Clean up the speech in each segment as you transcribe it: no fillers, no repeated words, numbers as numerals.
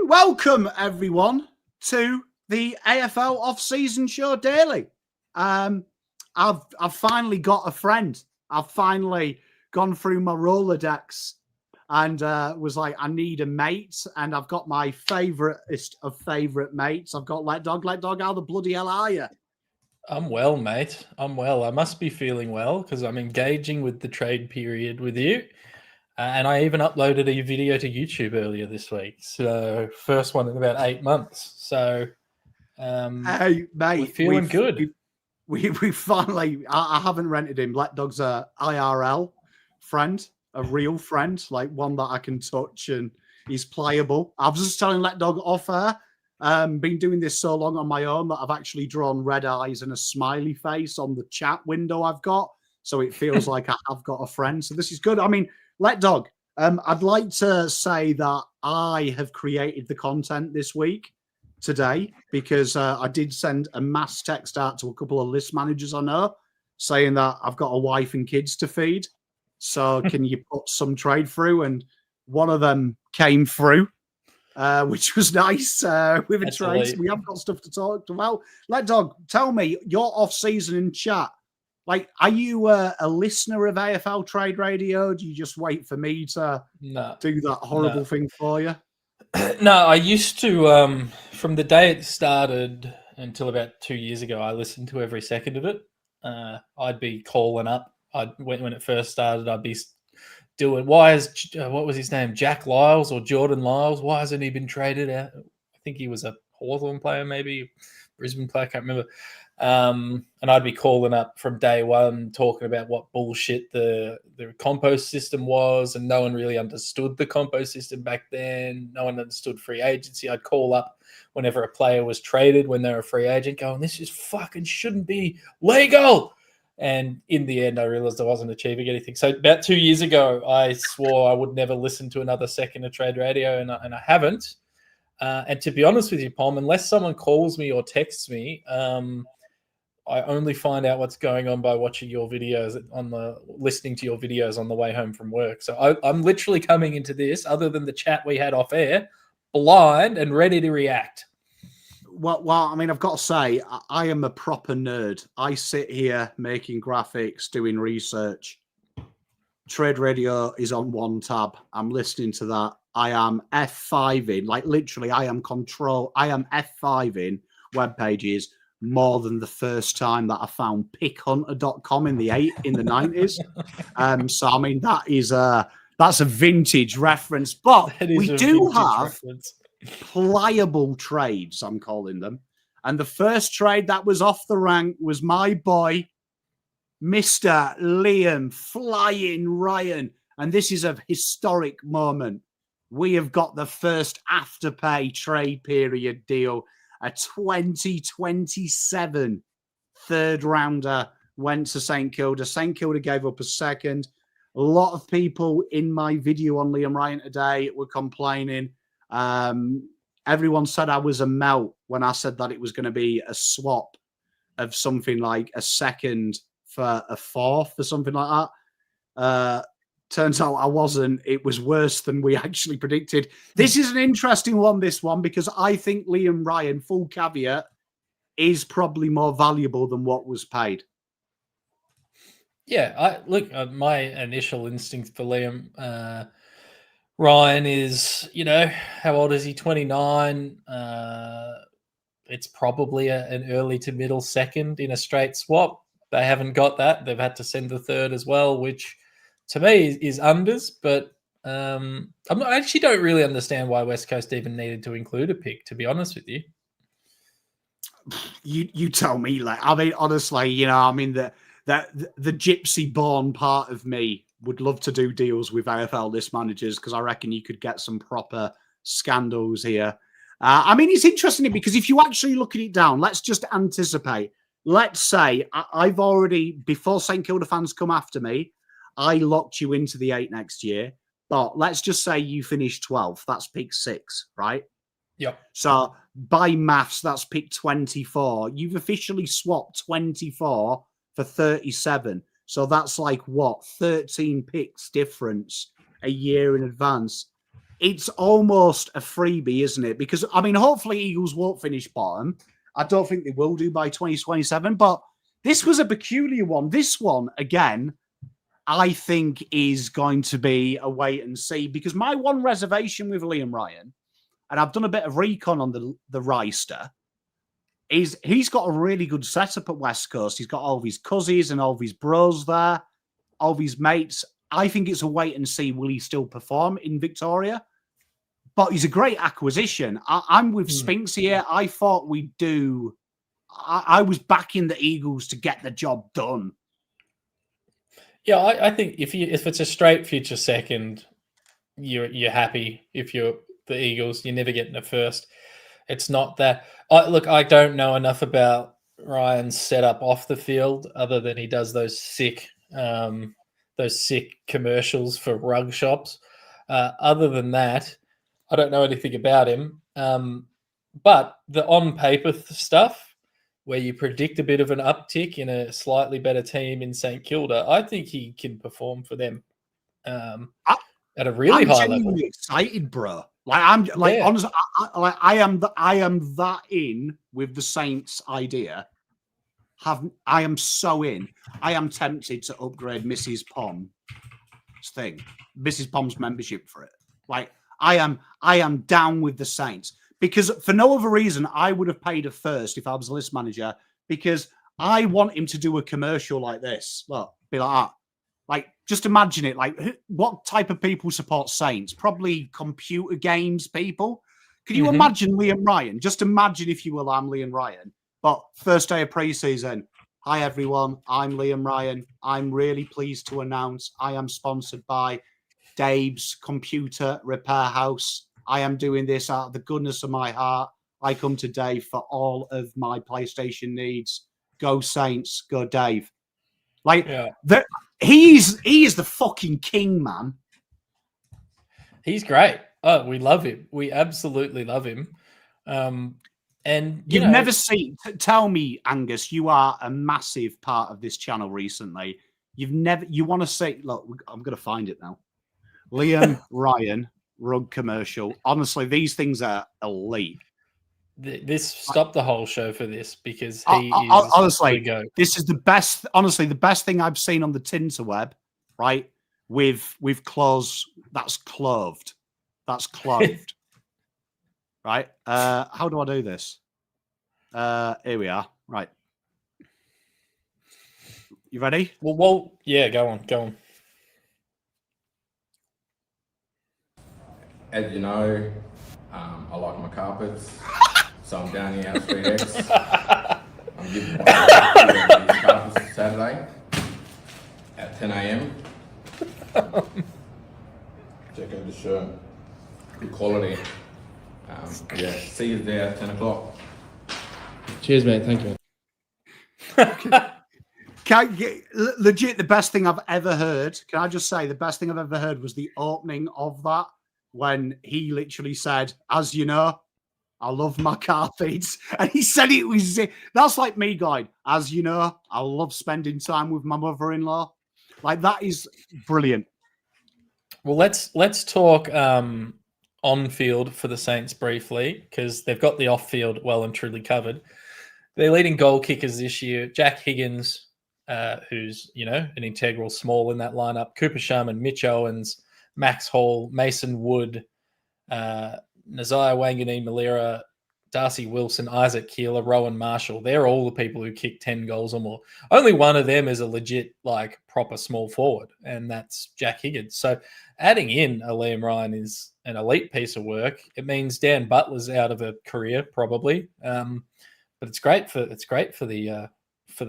Welcome everyone to the AFL Off-Season Show Daily. I've finally got a friend. I've finally gone through my Rolodex and was like, I need a mate. And I've got my favouriteest of favourite mates. I've got Let Dog, how the bloody hell are you? I'm well, mate. I'm well. I must be feeling well because I'm engaging with the trade period with you. And I even uploaded a video to YouTube earlier this week. So first one in about 8 months. So hey, mate, we're feeling good. We finally, I haven't rented him. Let Dog's a IRL friend, a real friend, like one that I can touch and he's pliable. I was just telling Let Dog off air. Been doing this so long on my own that I've actually drawn red eyes and a smiley face on the chat window I've got. So it feels like I've got a friend. So this is good. I mean, Let Dog, I'd like to say that I have created the content this week today because I did send a mass text out to a couple of list managers I know saying that I've got a wife and kids to feed. So can you put some trade through? And one of them came through, which was nice with a trade. We have got stuff to talk about. Let Dog, tell me, your off-season in chat. Like, are you a listener of AFL Trade Radio? Do you just wait for me to do that horrible thing for you? No, I used to, from the day it started until about 2 years ago, I listened to every second of it. I'd be calling up. When it first started, I'd be doing, what was his name? Jack Lyles or Jordan Lyles? Why hasn't he been traded out? I think he was a Hawthorn player, maybe Brisbane player, I can't remember. And I'd be calling up from day one talking about what bullshit the compost system was, and no one really understood the compost system back then. No one understood free agency. I'd call up whenever a player was traded when they were a free agent going, this just fucking shouldn't be legal. And in the end, I realized I wasn't achieving anything. So about 2 years ago, I swore I would never listen to another second of Trade Radio, and I haven't. And to be honest with you, Pom, unless someone calls me or texts me, I only find out what's going on by watching your videos listening to your videos on the way home from work. So I'm literally coming into this, other than the chat we had off air, blind and ready to react. Well, I mean, I've got to say, I am a proper nerd. I sit here making graphics, doing research. Trade Radio is on one tab. I'm listening to that. I am F5 in, like literally, I am F5 in web pages more than the first time that I found pickhunter.com in the 90s. So I mean that's a vintage reference, but we do have pliable trades, I'm calling them. And the first trade that was off the rank was my boy, Mr. Liam Flying Ryan. And this is a historic moment. We have got the first afterpay trade period deal. A 2027 third rounder went to St Kilda. St Kilda gave up a second. A lot of people in my video on Liam Ryan today were complaining. Everyone said I was a melt when I said that it was going to be a swap of something like a second for a fourth or something like that. Turns out I wasn't. It was worse than we actually predicted. This is an interesting one, this one, because I think Liam Ryan, full caveat, is probably more valuable than what was paid. Yeah, my initial instinct for Liam Ryan is, how old is he? 29. It's probably an early to middle second in a straight swap. They haven't got that. They've had to send the third as well, which to me is unders, but I actually don't really understand why West Coast even needed to include a pick, to be honest with you. You tell me. Like, I mean, honestly, the gypsy-born part of me would love to do deals with AFL list managers because I reckon you could get some proper scandals here. I mean, it's interesting because if you actually look at it down, let's just anticipate. Let's say I've already, before St Kilda fans come after me, I locked you into the 8 next year, but let's just say you finish 12th. That's pick 6, right? Yep. So by maths, that's pick 24. You've officially swapped 24 for 37. So that's like what? 13 picks difference a year in advance. it's almost a freebie, isn't it? Because, I mean, hopefully Eagles won't finish bottom. I don't think they will do by 2027, but this was a peculiar one. This one, again, I think is going to be a wait and see, because my one reservation with Liam Ryan, and I've done a bit of recon on the Reister, is he's got a really good setup at West Coast. He's got all of his cousins and all of his bros there, all of his mates. I think it's a wait and see. Will he still perform in Victoria? But he's a great acquisition. I'm with Spinks here. I thought we'd do. I was backing the Eagles to get the job done. Yeah, I think if it's a straight future second, you're happy. If you're the Eagles, you're never getting a first. It's not that. Look, I don't know enough about Ryan's setup off the field, other than he does those sick commercials for rug shops. Other than that, I don't know anything about him. But the on-paper stuff, where you predict a bit of an uptick in a slightly better team in St Kilda, I think he can perform for them at a really high level. I'm excited, bro. Honestly, I am that in with the Saints idea. I am so in. I am tempted to upgrade Mrs. Pom's membership for it. Like, I am down with the Saints, because for no other reason I would have paid a first if I was a list manager, because I want him to do a commercial like this. Look, be like that. Like, just imagine it. Like, what type of people support Saints? Probably computer games people. Can you imagine Liam Ryan? Just imagine if you will, I'm Liam Ryan. But first day of preseason. Hi, everyone. I'm Liam Ryan. I'm really pleased to announce I am sponsored by Dave's Computer Repair House. I am doing this out of the goodness of my heart. I come to Dave for all of my PlayStation needs. Go Saints. Go Dave. Like, he is the fucking king, man. He's great. Oh, we love him. We absolutely love him. And you've never seen. Tell me, Angus, you are a massive part of this channel recently. You want to say? Look, I'm going to find it now. Liam Ryan rug commercial. Honestly, these things are elite. This stopped the whole show for this, because he is honestly, this is the best. Honestly, the best thing I've seen on the Tinterweb, right? With clothes that's clothed, right? How do I do this? Here we are. Right. You ready? Well, yeah. Go on. As you know, I like my carpets, so I'm down here at Street X. I'm giving my carpets Saturday at 10 a.m. Check out the shirt, good quality. See you there at 10 o'clock. Cheers, mate. Thank you. Legit, the best thing I've ever heard. Can I just say the best thing I've ever heard was the opening of that, when he literally said, "As you know, I love my carpets," and he said it was. That's like me going, "As you know, I love spending time with my mother-in-law." Like, that is brilliant. Well, let's talk on field for the Saints briefly, because they've got the off field well and truly covered. Their leading goal kickers this year: Jack Higgins, who's an integral small in that lineup; Cooper Sharman, Mitch Owens, Max Hall, Mason Wood, Nazaya Wangani-Malira, Darcy Wilson, Isaac Keeler, Rowan Marshall. They're all the people who kick 10 goals or more. Only one of them is a legit, proper small forward, and that's Jack Higgins. So adding in a Liam Ryan is an elite piece of work. It means Dan Butler's out of a career probably, but it's great for the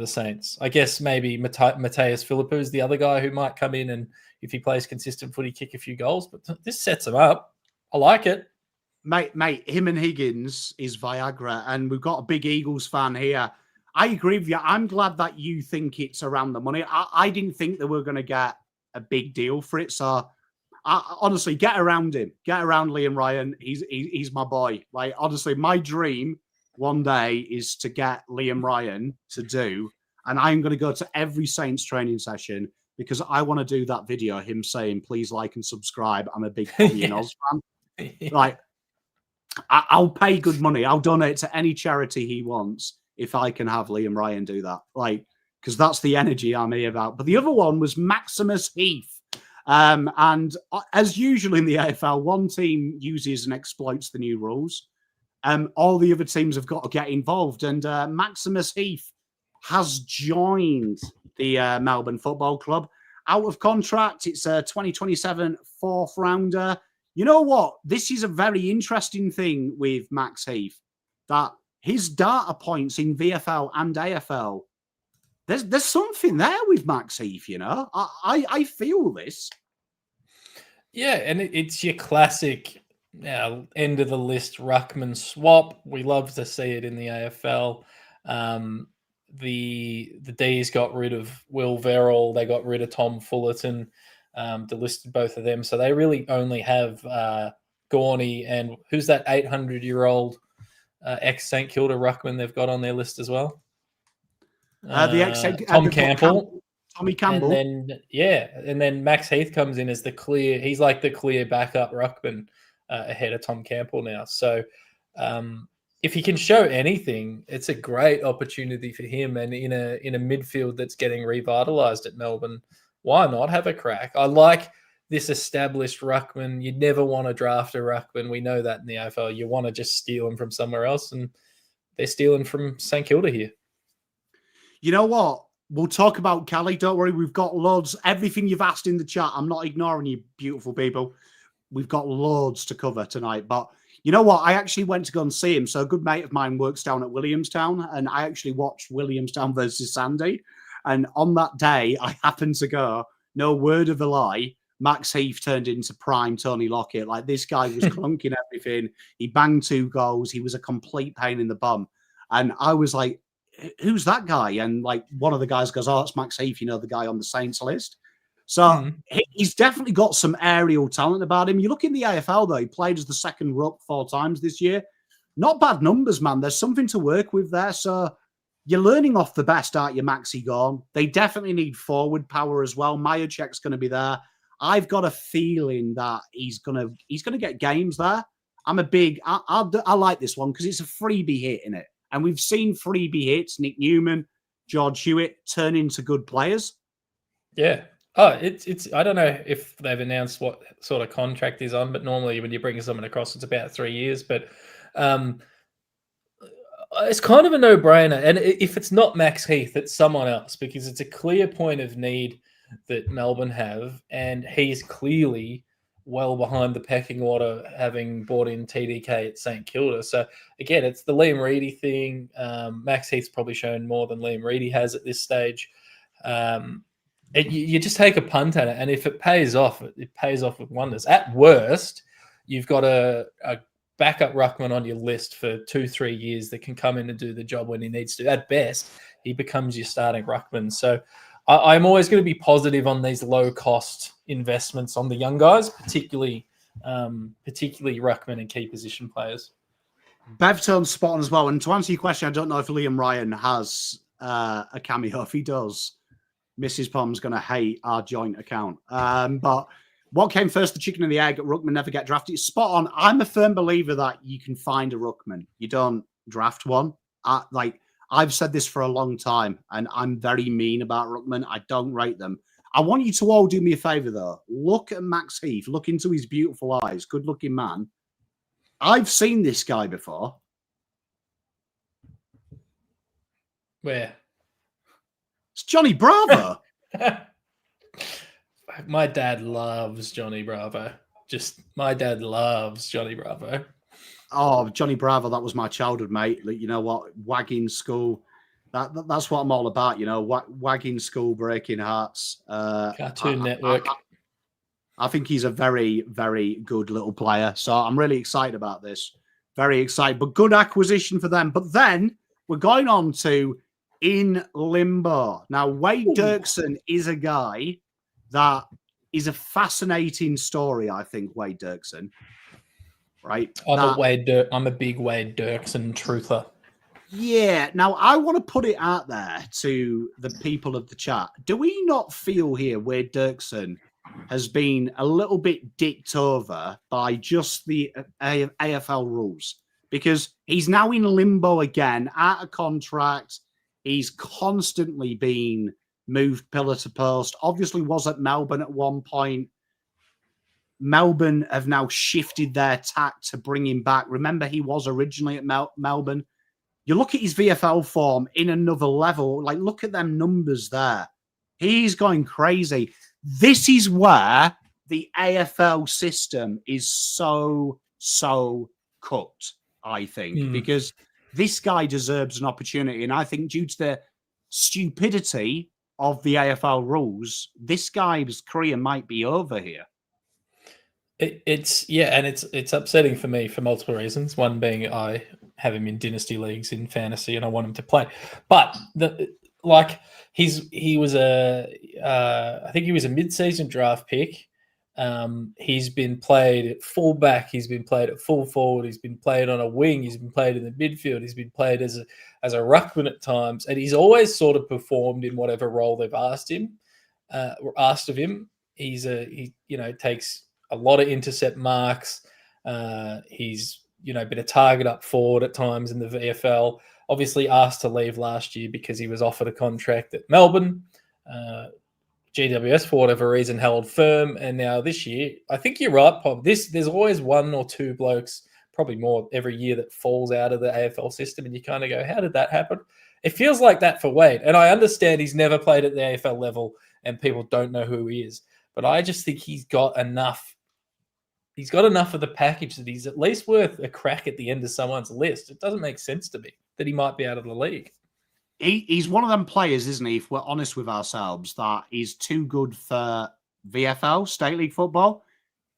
Saints. I guess maybe Mateus Philippou is the other guy who might come in and, if he plays consistent footy, kick a few goals. But this sets him up. I like it. Mate, him and Higgins is Viagra, and we've got a big Eagles fan here. I agree with you. I'm glad that you think it's around the money. I didn't think they were going to get a big deal for it. So, honestly, get around him. Get around Liam Ryan. He's my boy. Like, honestly, my dream one day is to get Liam Ryan to do, and I'm going to go to every Saints training session, because I want to do that video, him saying, "Please like and subscribe. I'm a big PommyInOz fan." Like, I'll pay good money. I'll donate to any charity he wants if I can have Liam Ryan do that. Like, because that's the energy I'm here about. But the other one was Maximus Heath. And as usual in the AFL, one team uses and exploits the new rules. All the other teams have got to get involved. And Maximus Heath has joined the Melbourne Football Club. Out of contract, it's a 2027 fourth rounder. You know what? This is a very interesting thing with Max Heath, that his data points in VFL and AFL, there's something there with Max Heath, you know? I feel this. Yeah, and it's your classic end of the list ruckman swap. We love to see it in the AFL. The D's got rid of Will Verrill. They got rid of Tom Fullerton. Delisted both of them. So they really only have Gorney and who's that 800-year-old ex-St Kilda ruckman they've got on their list as well? Tom Campbell. Tommy Campbell. And then Max Heath comes in as he's like the clear backup ruckman ahead of Tom Campbell now. So if he can show anything, it's a great opportunity for him. And in a midfield that's getting revitalised at Melbourne, why not have a crack? I like this established ruckman. You'd never want to draft a ruckman. We know that in the AFL. You want to just steal them from somewhere else, and they're stealing from St Kilda here. You know what? We'll talk about Kelly. Don't worry. We've got loads. Everything you've asked in the chat, I'm not ignoring you, beautiful people. We've got loads to cover tonight. But you know what? I actually went to go and see him. So a good mate of mine works down at Williamstown, and I actually watched Williamstown versus Sandy. And on that day, I happened to go, no word of a lie, Max Heath turned into prime Tony Lockett. Like, this guy was clunking everything. He banged 2 goals. He was a complete pain in the bum. And I was like, who's that guy? And like, one of the guys goes, oh, it's Max Heath, you know, the guy on the Saints list. So he's definitely got some aerial talent about him. You look in the AFL, though, he played as the second ruck 4 times this year. Not bad numbers, man. There's something to work with there. So you're learning off the best, aren't you, Maxi Gorn? They definitely need forward power as well. Majacek's going to be there. I've got a feeling that he's gonna get games there. I like this one because it's a freebie hit in it, and we've seen freebie hits. Nick Newman, George Hewitt turn into good players. Yeah. Oh, it's. I don't know if they've announced what sort of contract he's on, but normally when you bring someone across, it's about 3 years. But it's kind of a no-brainer. And if it's not Max Heath, it's someone else, because it's a clear point of need that Melbourne have, and he's clearly well behind the pecking order, having brought in TDK at St Kilda. So again, it's the Liam Reedy thing. Max Heath's probably shown more than Liam Reedy has at this stage. You just take a punt at it, and if it pays off, it pays off with wonders. At worst, you've got a backup ruckman on your list for 2-3 years that can come in and do the job when he needs to. At best, he becomes your starting ruckman. So I'm always going to be positive on these low-cost investments on the young guys, particularly ruckman and key position players. Bevtone's spot on as well. And to answer your question, I don't know if Liam Ryan has a cameo. If he does, Mrs. Pom's going to hate our joint account. But what came first, the chicken and the egg? Ruckman never get drafted. It's spot on. I'm a firm believer that you can find a ruckman. You don't draft one. I've said this for a long time, and I'm very mean about ruckman. I don't rate them. I want you to all do me a favour, though. Look at Max Heath. Look into his beautiful eyes. Good-looking man. I've seen this guy before. Where? It's Johnny Bravo. My dad loves Johnny Bravo. My dad loves Johnny Bravo. Oh, Johnny Bravo, that was my childhood, mate. Like, you know what? Wagging school. That's what I'm all about, you know. Wagging school, breaking hearts. Cartoon Network. I think he's a very, very good little player. So I'm really excited about this. Very excited. But good acquisition for them. But then we're going on to in limbo. Now, Wade Derksen is a guy that is a fascinating story, I think, Wade Derksen. Right? I'm a big Wade Derksen truther. Yeah. Now, I want to put it out there to the people of the chat. Do we not feel here Wade Derksen has been a little bit dicked over by just the AFL rules, because he's now in limbo again, out of contract. He's constantly been moved pillar to post. Obviously was at Melbourne at one point. Melbourne have now shifted their tack to bring him back. Remember, he was originally at Melbourne. You look at his VFL form in another level. Like, look at them numbers there. He's going crazy. This is where the AFL system is so cooked, I think, because this guy deserves an opportunity. And I think due to the stupidity of the AFL rules, this guy's career might be over here. It's upsetting for me for multiple reasons. One being I have him in dynasty leagues in fantasy and I want him to play. But he was I think he was a mid-season draft pick. He's been played at full back, he's been played at full forward, he's been played on a wing, he's been played in the midfield, he's been played as a ruckman at times, and he's always sort of performed in whatever role they've asked of him. He takes a lot of intercept marks. He's been a target up forward at times in the VFL. Obviously asked to leave last year because he was offered a contract at Melbourne. GWS, for whatever reason, held firm. And now this year, I think you're right, Pop. There's always one or two blokes, probably more every year, that falls out of the AFL system. And you kind of go, how did that happen? It feels like that for Wade. And I understand he's never played at the AFL level and people don't know who he is. But I just think he's got enough. He's got enough of the package that he's at least worth a crack at the end of someone's list. It doesn't make sense to me that he might be out of the league. He's one of them players, isn't he, if we're honest with ourselves, that is too good for VFL, State League football.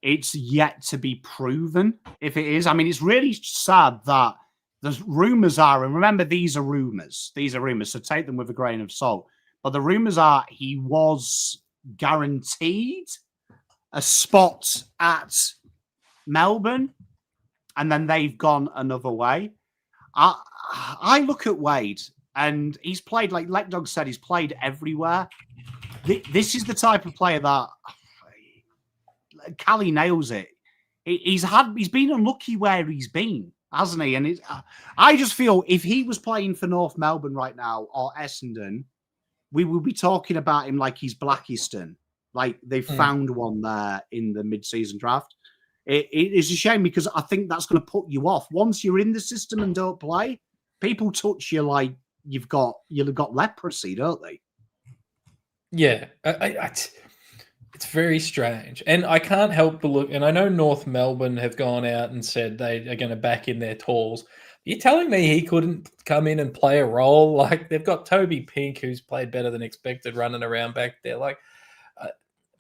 It's yet to be proven if it is. I mean, it's really sad that the rumours are, and remember, these are rumours, so take them with a grain of salt. But the rumours are he was guaranteed a spot at Melbourne, and then they've gone another way. I look at Wade, and he's played, like Leek Dog said, he's played everywhere. This is the type of player that Callie nails it. He's been unlucky where he's been, hasn't he? And I just feel if he was playing for North Melbourne right now or Essendon, we would be talking about him like he's Blackiston. Like they found one there in the mid-season draft. It is a shame because I think that's going to put you off. Once you're in the system and don't play, people touch you like you've got leprosy, don't they? Yeah, it's very strange. And I can't help but look, and I know North Melbourne have gone out and said they are going to back in their tools. You're telling me he couldn't come in and play a role? Like they've got Toby Pink, who's played better than expected, running around back there. Like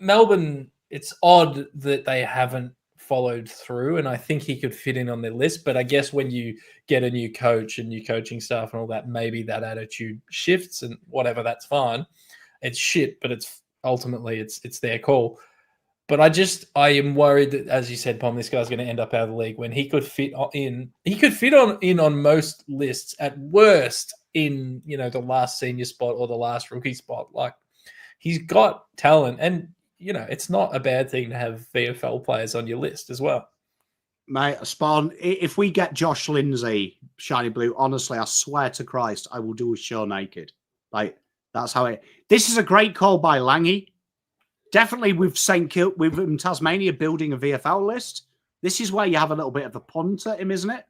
Melbourne, it's odd that they haven't followed through, and I think he could fit in on their list. But I guess when you get a new coach and new coaching staff and all that, maybe that attitude shifts and whatever, that's fine. It's shit, but it's ultimately it's their call. But I am worried that, as you said, Pom, this guy's going to end up out of the league when he could fit in. He could fit in on most lists at worst in the last senior spot or the last rookie spot. Like he's got talent, and it's not a bad thing to have VFL players on your list as well. Mate, Spawn, if we get Josh Lindsay, Shiny Blue, honestly, I swear to Christ, I will do a show naked. Like, that's how it... This is a great call by Langy. Definitely with St. Kilda, with Tasmania building a VFL list. This is where you have a little bit of a punt at him, isn't it?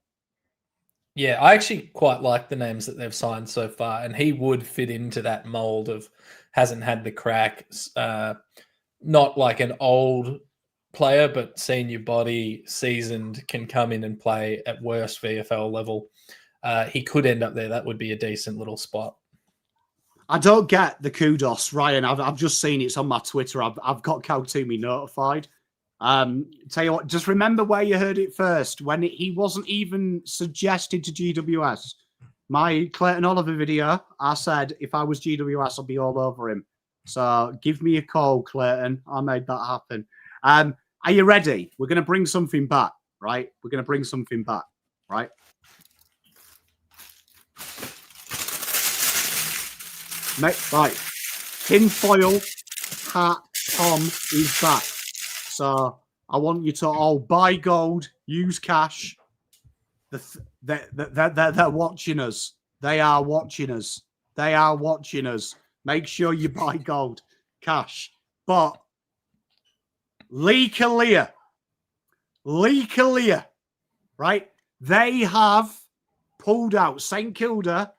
Yeah, I actually quite like the names that they've signed so far, and he would fit into that mold of hasn't had the crack, not like an old player, but senior body, seasoned, can come in and play at worst VFL level. He could end up there. That would be a decent little spot. I don't get the kudos, Ryan. I've just seen it's on my Twitter. I've got Kaltumi notified. Tell you what, just remember where you heard it first. When he wasn't even suggested to GWS. My Clayton Oliver video, I said if I was GWS, I'd be all over him. So give me a call, Clayton. I made that happen. Are you ready? We're going to bring something back, right? We're going to bring something back, right? Right. Tinfoil hat Pom is back. So I want you to all buy gold, use cash. They're watching us. They are watching us. They are watching us. Make sure you buy gold, cash. But Leek Aleer, right? They have pulled out. St Kilda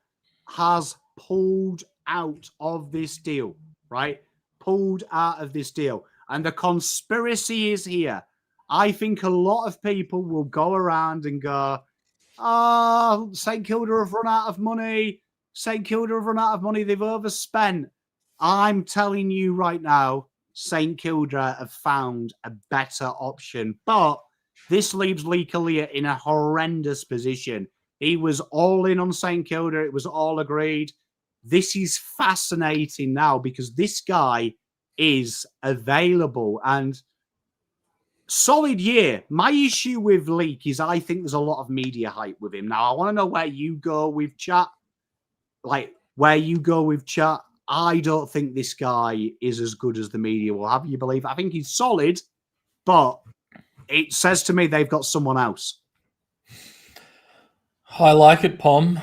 has pulled out of this deal, right? Pulled out of this deal. And the conspiracy is here. I think a lot of people will go around and go, St Kilda have run out of money. St Kilda have run out of money. They've overspent. I'm telling you right now, St Kilda have found a better option. But this leaves Leek Aleer in a horrendous position. He was all in on St Kilda. It was all agreed. This is fascinating now because this guy is available and solid year. My issue with Leek is I think there's a lot of media hype with him. Now, I want to know where you go with chat. I don't think this guy is as good as the media will have you believe. I think he's solid, but it says to me they've got someone else. I like it, Pom.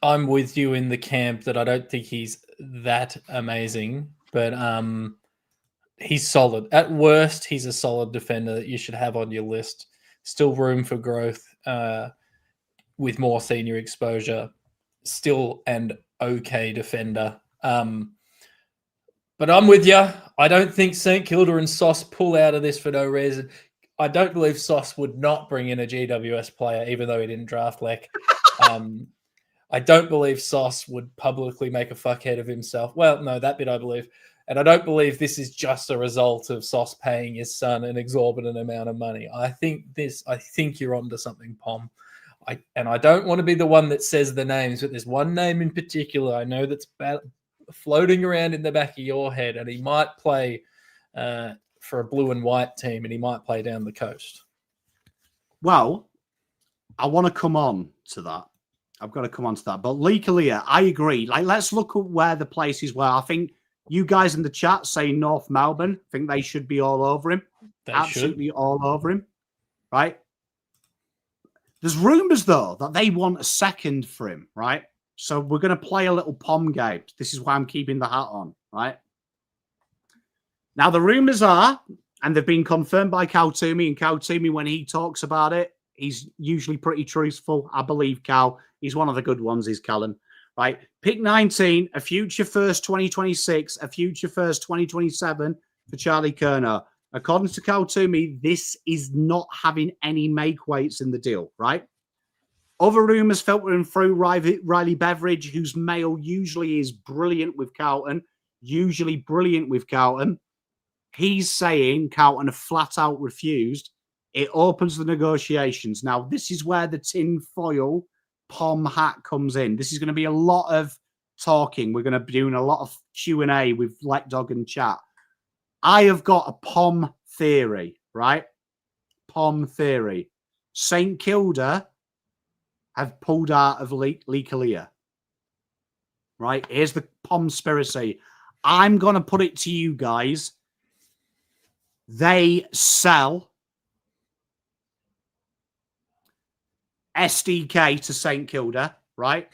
I'm with you in the camp that I don't think he's that amazing, but he's solid. At worst, he's a solid defender that you should have on your list. Still room for growth with more senior exposure. Still an okay defender. But I'm with you. I don't think St Kilda and Sauce pull out of this for no reason. I don't believe Sauce would not bring in a GWS player, even though he didn't draft Leck. I don't believe Sauce would publicly make a fuckhead of himself. Well, no, that bit I believe. And I don't believe this is just a result of Sauce paying his son an exorbitant amount of money. I think you're onto something, Pom. I don't want to be the one that says the names, but there's one name in particular I know that's floating around in the back of your head, and he might play for a blue and white team, and he might play down the coast. Well, I want to come on to that. I've got to come on to that. But Leek Aleer, I agree. Let's look at where the places were. I think you guys in the chat say North Melbourne. I think they should be all over him. Absolutely all over him. Right? There's rumours, though, that they want a second for him, right? So we're going to play a little Pom game. This is why I'm keeping the hat on, right? Now, the rumours are, and they've been confirmed by Cal Toomey, and Cal Toomey, when he talks about it, he's usually pretty truthful. I believe Cal. He's one of the good ones, is Callan, right? Pick 19, a future first 2026, a future first 2027 for Charlie Curnow. According to Cal Toomey, this is not having any make weights in the deal, right? Other rumours filtering through Riley Beveridge, whose mail usually is brilliant with Carlton, He's saying Carlton have flat out refused. It opens the negotiations. Now, this is where the tinfoil Pom hat comes in. This is going to be a lot of talking. We're going to be doing a lot of Q&A with Let Dog and chat. I have got a Pom theory, right? Pom theory. St Kilda have pulled out of Leek Aleer. Right? Here's the Pomspiracy. I'm going to put it to you guys. They sell SDK to St Kilda, right?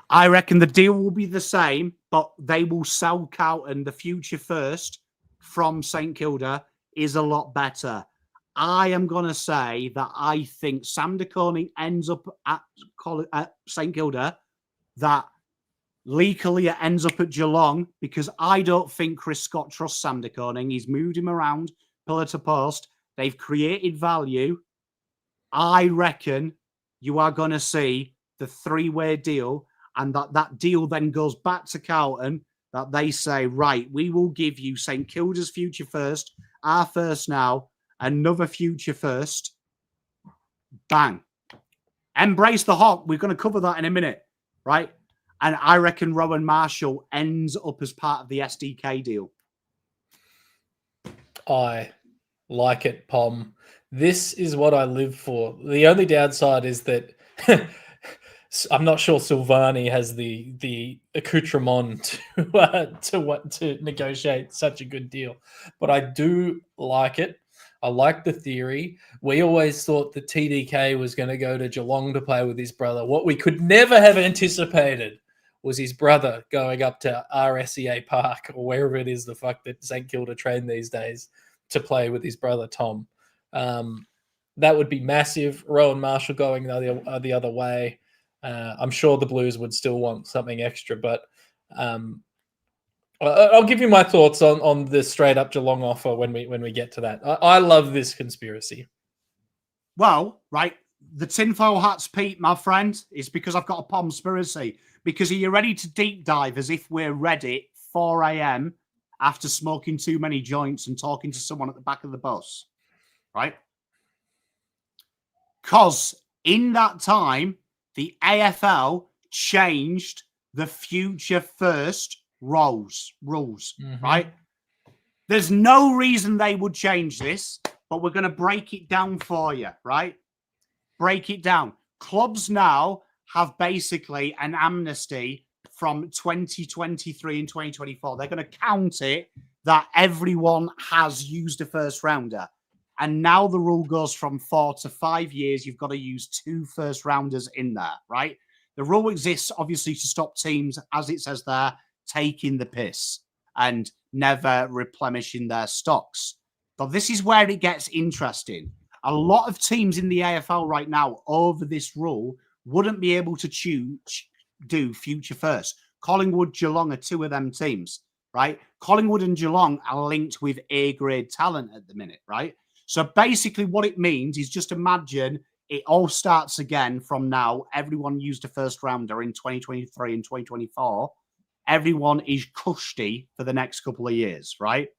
I reckon the deal will be the same, but they will sell Carlton the future first from St Kilda is a lot better. I am going to say that I think Sam de Koning ends up at St Kilda, that Leek Aleer ends up at Geelong, because I don't think Chris Scott trusts Sam de Koning. He's moved him around pillar to post. They've created value. I reckon you are going to see the three-way deal, and that deal then goes back to Carlton, that they say, right, we will give you St Kilda's future first, our first now, another future first. Bang. Embrace the Hawk. We're going to cover that in a minute, right? And I reckon Rowan Marshall ends up as part of the SDK deal. I like it, Pom. This is what I live for. The only downside is that I'm not sure Silvani has the accoutrement to negotiate such a good deal, but I do like it. I like the theory. We always thought that TDK was going to go to Geelong to play with his brother. What we could never have anticipated was his brother going up to RSEA Park or wherever it is the fuck that St Kilda train these days to play with his brother Tom. That would be massive. Rowan Marshall going the other way. I'm sure the Blues would still want something extra, but I'll give you my thoughts on the straight up Geelong offer when we get to that. I love this conspiracy. Well, right, the tinfoil hats, Pete, my friend, is because I've got a conspiracy. Because are you ready to deep dive as if we're ready 4 a.m. after smoking too many joints and talking to someone at the back of the bus, right? Because in that time, the AFL changed the future first rules, right? There's no reason they would change this, but we're going to break it down for you, right? Break it down. Clubs now have basically an amnesty from 2023 and 2024. They're going to count it that everyone has used a first rounder. And now the rule goes from 4 to 5 years. You've got to use 2 first rounders in there, right? The rule exists, obviously, to stop teams, as it says there, taking the piss and never replenishing their stocks. But this is where it gets interesting. A lot of teams in the AFL right now over this rule wouldn't be able to do future first. Collingwood, Geelong are 2 of them teams, right? Collingwood and Geelong are linked with A-grade talent at the minute, right? So basically what it means is just imagine it all starts again from now. Everyone used a first rounder in 2023 and 2024. Everyone is cushy for the next couple of years, right?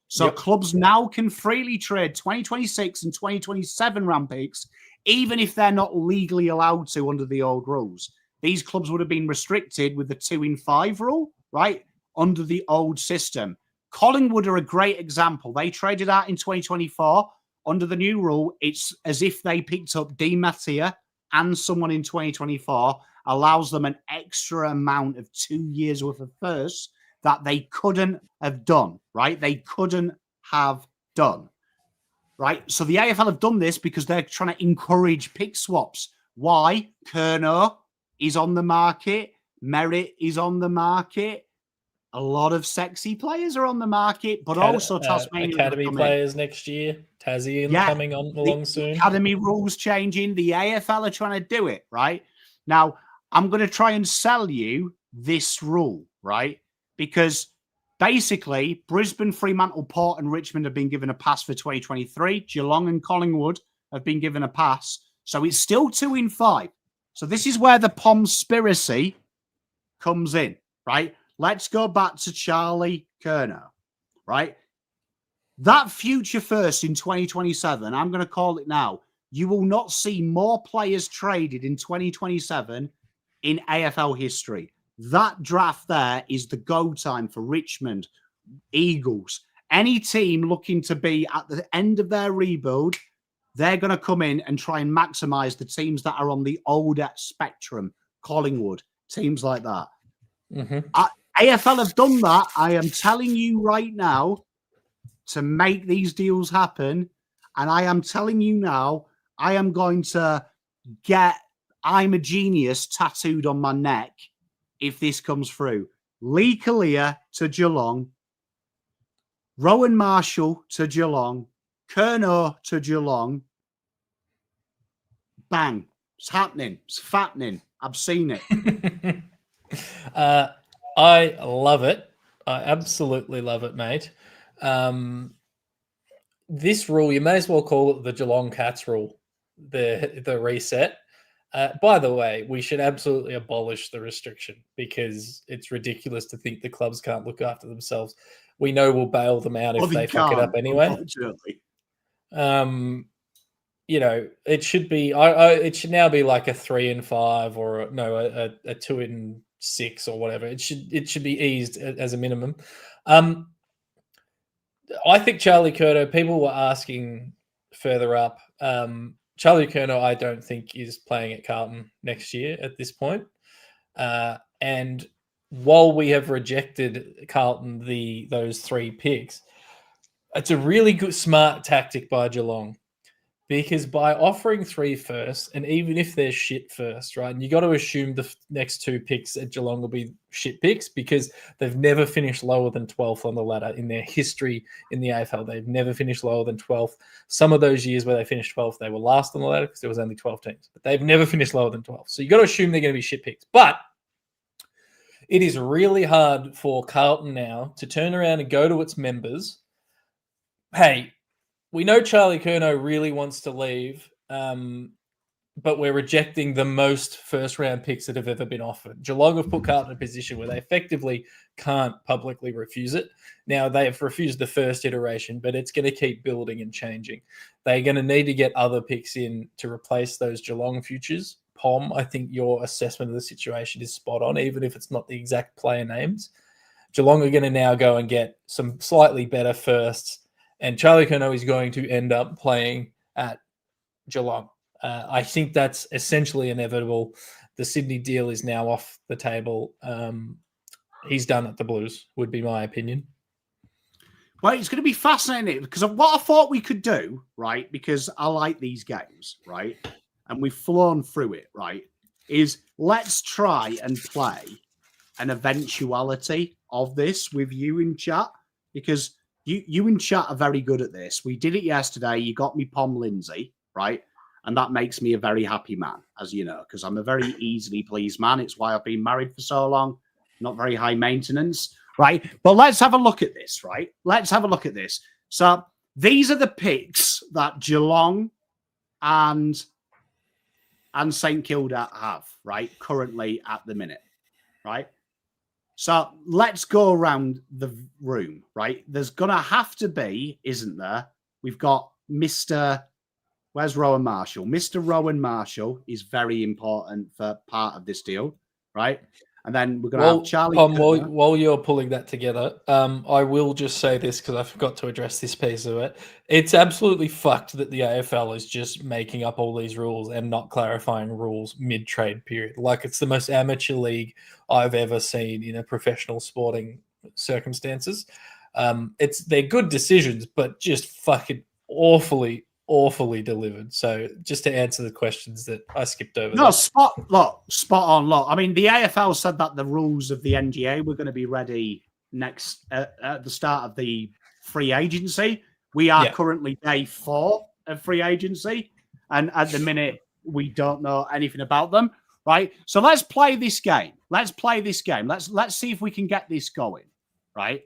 So clubs now can freely trade 2026 and 2027 round picks, even if they're not legally allowed to under the old rules. These clubs would have been restricted with the 2 in 5 rule, right? Under the old system. Collingwood are a great example. They traded out in 2024. Under the new rule, it's as if they picked up Di Mattia and someone in 2024, allows them an extra amount of 2 years worth of firsts that they couldn't have done, right? They couldn't have done, right? So the AFL have done this because they're trying to encourage pick swaps. Why? Curnow is on the market. Merritt is on the market. A lot of sexy players are on the market, but also Tasmania academy players next year. Tassie coming on along soon. Academy rules changing. The AFL are trying to do it, right? Now, I'm going to try and sell you this rule, right? Because basically, Brisbane, Fremantle, Port and Richmond have been given a pass for 2023. Geelong and Collingwood have been given a pass. So it's still 2 in 5. So this is where the Pomspiracy comes in, right? Let's go back to Charlie Curnow, right? That future first in 2027, I'm going to call it now, you will not see more players traded in 2027 in AFL history. That draft there is the go time for Richmond, Eagles, any team looking to be at the end of their rebuild. They're going to come in and try and maximize the teams that are on the older spectrum, Collingwood, teams like that. AFL have done that. I am telling you right now to make these deals happen. And I am telling you now, I am going to get I'm a genius tattooed on my neck if this comes through. Leek Aleer to Geelong, Rowan Marshall to Geelong, Curnow to Geelong. Bang. It's happening. It's fattening. I've seen it. I love it. I absolutely love it, mate. This rule, you may as well call it the Geelong Cats rule, the reset. By the way, we should absolutely abolish the restriction because it's ridiculous to think the clubs can't look after themselves. We know we'll bail them out if they fuck it up anyway. Unfortunately. You know, it should be. It should now be like a 3 in 5 or a 2 in 6 or whatever. It should be eased as a minimum. I think Charlie Curnow. People were asking further up. Charlie Curnow, I don't think is playing at Carlton next year at this point. And while we have rejected Carlton those 3 picks, it's a really good, smart tactic by Geelong, because by offering 3 first, and even if they're shit first, right, and you got to assume the next 2 picks at Geelong will be shit picks because they've never finished lower than 12th on the ladder in their history in the AFL. They've never finished lower than 12th. Some of those years where they finished 12th, they were last on the ladder because there was only 12 teams, but they've never finished lower than 12. So you got to assume they're going to be shit picks. But it is really hard for Carlton now to turn around and go to its members, hey, we know Charlie Curnow really wants to leave, but we're rejecting the most first-round picks that have ever been offered. Geelong have put Carlton in a position where they effectively can't publicly refuse it. Now, they have refused the first iteration, but it's going to keep building and changing. They're going to need to get other picks in to replace those Geelong futures. Pom, I think your assessment of the situation is spot on, even if it's not the exact player names. Geelong are going to now go and get some slightly better firsts, and Charlie Curnow is going to end up playing at Geelong. I think that's essentially inevitable. The Sydney deal is now off the table. He's done at the Blues, would be my opinion. Well, it's going to be fascinating because of what I thought we could do, right? Because I like these games, right? And we've flown through it, right? Is let's try and play an eventuality of this with you in chat, because you in chat are very good at this. We did it yesterday. You got me Pom Lindsay, right? And that makes me a very happy man, as you know, because I'm a very easily pleased man. It's why I've been married for so long, not very high maintenance, right? But let's have a look at this, right? Let's have a look at this. So these are the picks that Geelong and St Kilda have, right? Currently at the minute, right? So let's go around the room, right? There's going to have to be, isn't there? We've got Mr. Where's Rowan Marshall? Mr. Rowan Marshall is very important for part of this deal, right? And then we're going to have Charlie. While you're pulling that together, I will just say this because I forgot to address this piece of it. It's absolutely fucked that the AFL is just making up all these rules and not clarifying rules mid-trade period. Like, it's the most amateur league I've ever seen in a professional sporting circumstances. They're good decisions, but just fucking awfully delivered. So just to answer the questions that I skipped over. No, spot on. I mean, the AFL said that the rules of the NGA were going to be ready next at the start of the free agency. We are currently day 4 of free agency, and at the minute we don't know anything about them. Right. So let's play this game. Let's see if we can get this going. Right.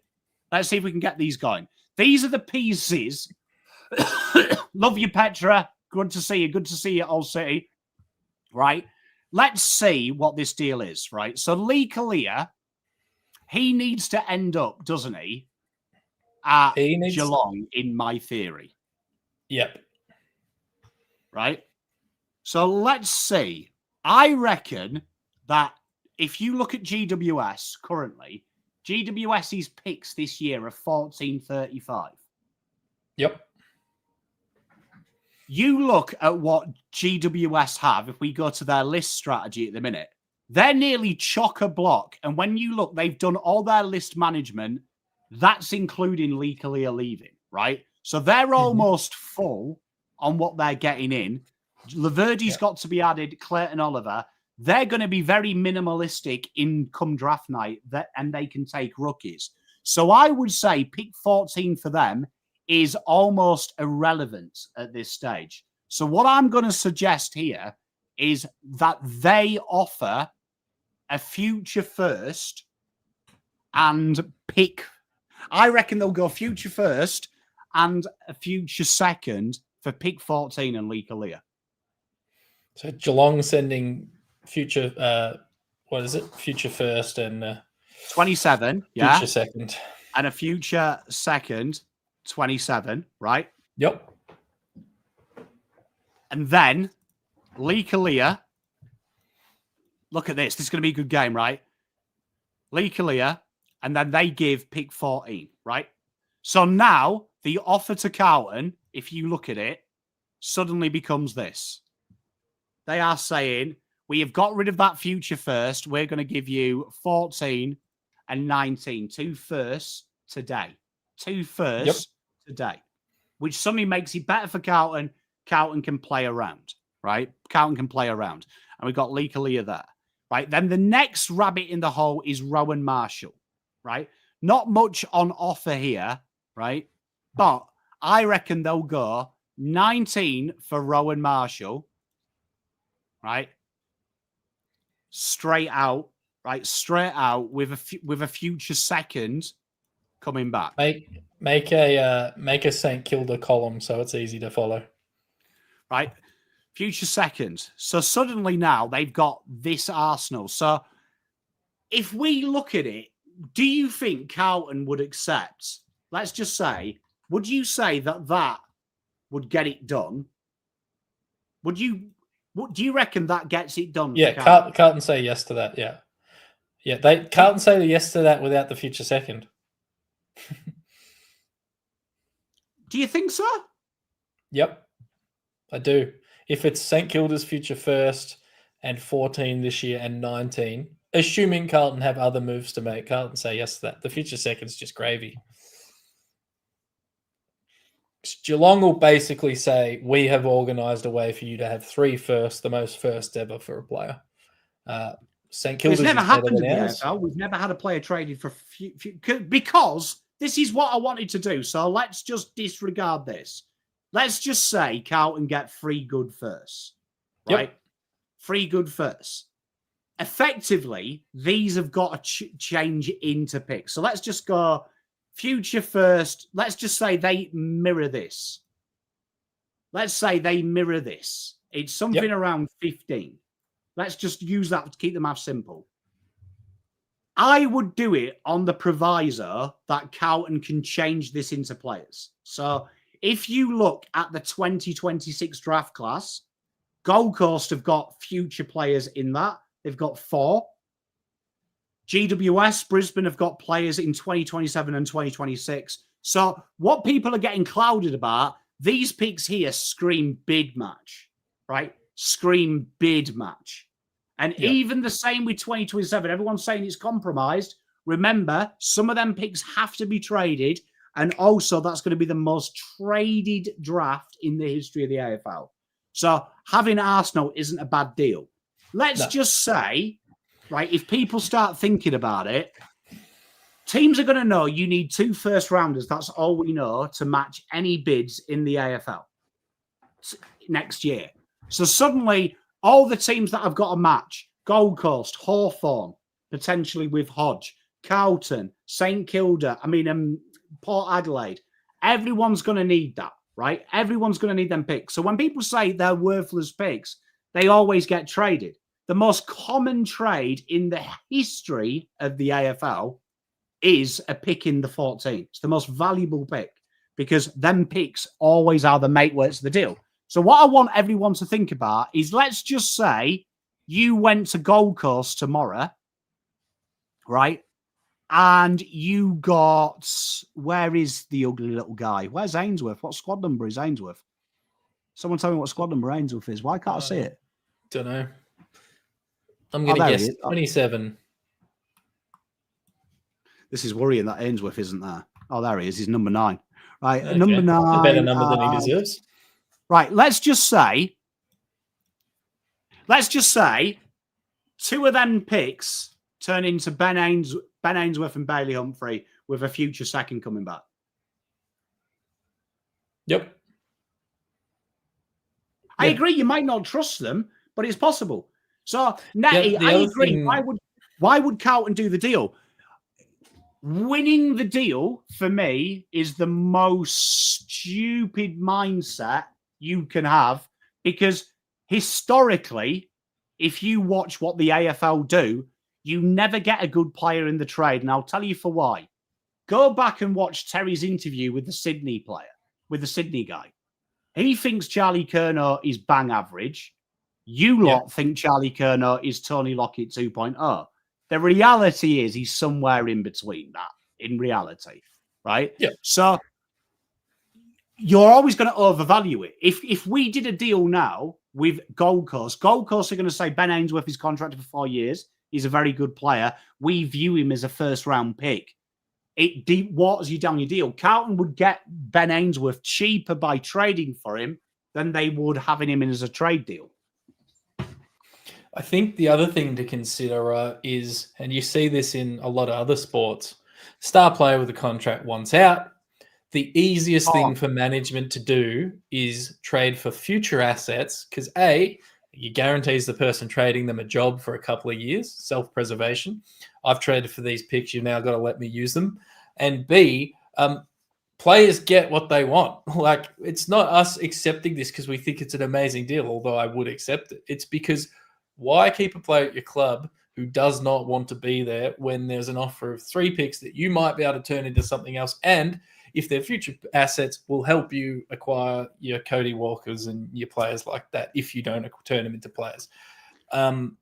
Let's see if we can get these going. These are the pieces. Love you, Petra. Good to see you. Good to see you, Old City. Right. Let's see what this deal is. Right. So Leek Aleer, he needs to end up, doesn't he? At Geelong, in my theory. Yep. Right. So let's see. I reckon that if you look at GWS currently, GWS's picks this year are 14.35. Yep. You look at what GWS have, if we go to their list strategy at the minute, they're nearly chock-a-block. And when you look, they've done all their list management. That's including Leek Aleer leaving, right? So they're almost full on what they're getting in. Laverde's got to be added, Clayton Oliver. They're going to be very minimalistic in come draft night, and they can take rookies. So I would say pick 14 for them is almost irrelevant at this stage. So what I'm going to suggest here is that they offer a future first and pick. I reckon they'll go future first and a future second for pick 14 and Leek Aleer. So Geelong sending future, future first and 27, future second, and a future second, 27, right? Yep. And then Leek Aleer. Look at this. This is going to be a good game, right? Leek Aleer, and then they give pick 14, right? So now the offer to Carlton, if you look at it, suddenly becomes this. They are saying, we have got rid of that future first. We're going to give you 14 and 19. 2 firsts today. 2 firsts today. Which suddenly makes it better for Carlton. Carlton can play around, right? Carlton can play around. And we've got Leek Aleer there, right? Then the next rabbit in the hole is Rowan Marshall, right? Not much on offer here, right? But I reckon they'll go 19 for Rowan Marshall, right? Straight out, right? Straight out with a future second coming back. Make a St Kilda column so it's easy to follow. Right? Future second. So suddenly now they've got this Arsenal. So if we look at it, do you think Carlton would accept, let's just say, would you say that would get it done? Do you reckon that gets it done? Yeah, Carlton say yes to that. Yeah. Carlton say yes to that without the future second. Do you think so? Yep, I do. If it's St Kilda's future first and 14 this year and 19, assuming Carlton have other moves to make, Carlton say yes to that. The future second's just gravy. Geelong will basically say, we have organised a way for you to have 3 firsts, the most first ever for a player. St Kilda's never happened in the AFL. We've never had a player traded for because this is what I wanted to do. So let's just disregard this. Let's just say Carlton get 3 good firsts, right? 3 good firsts. Effectively, these have got to change into picks. So let's just go future first. Let's just say they mirror this. Let's say they mirror this. It's something around 15. Let's just use that to keep the math simple. I would do it on the proviso that Carlton can change this into players. So if you look at the 2026 draft class, Gold Coast have got future players in that. They've got 4. GWS, Brisbane have got players in 2027 and 2026. So what people are getting clouded about, these picks here scream bid match, right? Scream bid match. And even the same with 2027. Everyone's saying it's compromised. Remember, some of them picks have to be traded. And also, that's going to be the most traded draft in the history of the AFL. So having Arsenal isn't a bad deal. Let's just say, right, if people start thinking about it, teams are going to know you need 2 first rounders. That's all we know to match any bids in the AFL next year. So suddenly, all the teams that have got a match, Gold Coast, Hawthorn, potentially with Hodge, Carlton, St Kilda, Port Adelaide, everyone's going to need that, right? Everyone's going to need them picks. So when people say they're worthless picks, they always get traded. The most common trade in the history of the AFL is a pick in the 14. It's the most valuable pick because them picks always are the mate where it's the deal. So what I want everyone to think about is, let's just say you went to Gold Coast tomorrow, right? And you got, where is the ugly little guy? Where's Ainsworth? What squad number is Ainsworth? Someone tell me what squad number Ainsworth is. Why can't I see it? Don't know. I'm going to guess 27. This is worrying that Ainsworth isn't there. Oh, there he is. He's number 9. Right, Okay. number 9. That's a better number than he deserves. Right, let's just say 2 of them picks turn into Ben Ainsworth and Bailey Humphrey with a future second coming back. Yep. I agree. You might not trust them, but it's possible. So, Nettie, I agree. Why would Carlton do the deal? Winning the deal, for me, is the most stupid mindset you can have, because historically, if you watch what the AFL do, you never get a good player in the trade. And I'll tell you for why. Go back and watch Terry's interview with the Sydney player, with the Sydney guy. He thinks Charlie Curnow is bang average. You lot think Charlie Curnow is Tony Lockett 2.0. The reality is he's somewhere in between that, in reality, right? Yeah. So you're always going to overvalue it. If we did a deal now with Gold Coast are going to say Ben Ainsworth is contracted for 4 years. He's a very good player. We view him as a first-round pick. It waters you down your deal. Carlton would get Ben Ainsworth cheaper by trading for him than they would having him in as a trade deal. I think the other thing to consider is, and you see this in a lot of other sports, star player with a contract wants out. The easiest thing for management to do is trade for future assets because A, it guarantees the person trading them a job for a couple of years, self-preservation. I've traded for these picks. You've now got to let me use them. And B, players get what they want. Like, it's not us accepting this because we think it's an amazing deal, although I would accept it. It's because why keep a player at your club who does not want to be there when there's an offer of 3 picks that you might be able to turn into something else? And if their future assets will help you acquire your Cody Walkers and your players like that if you don't turn them into players.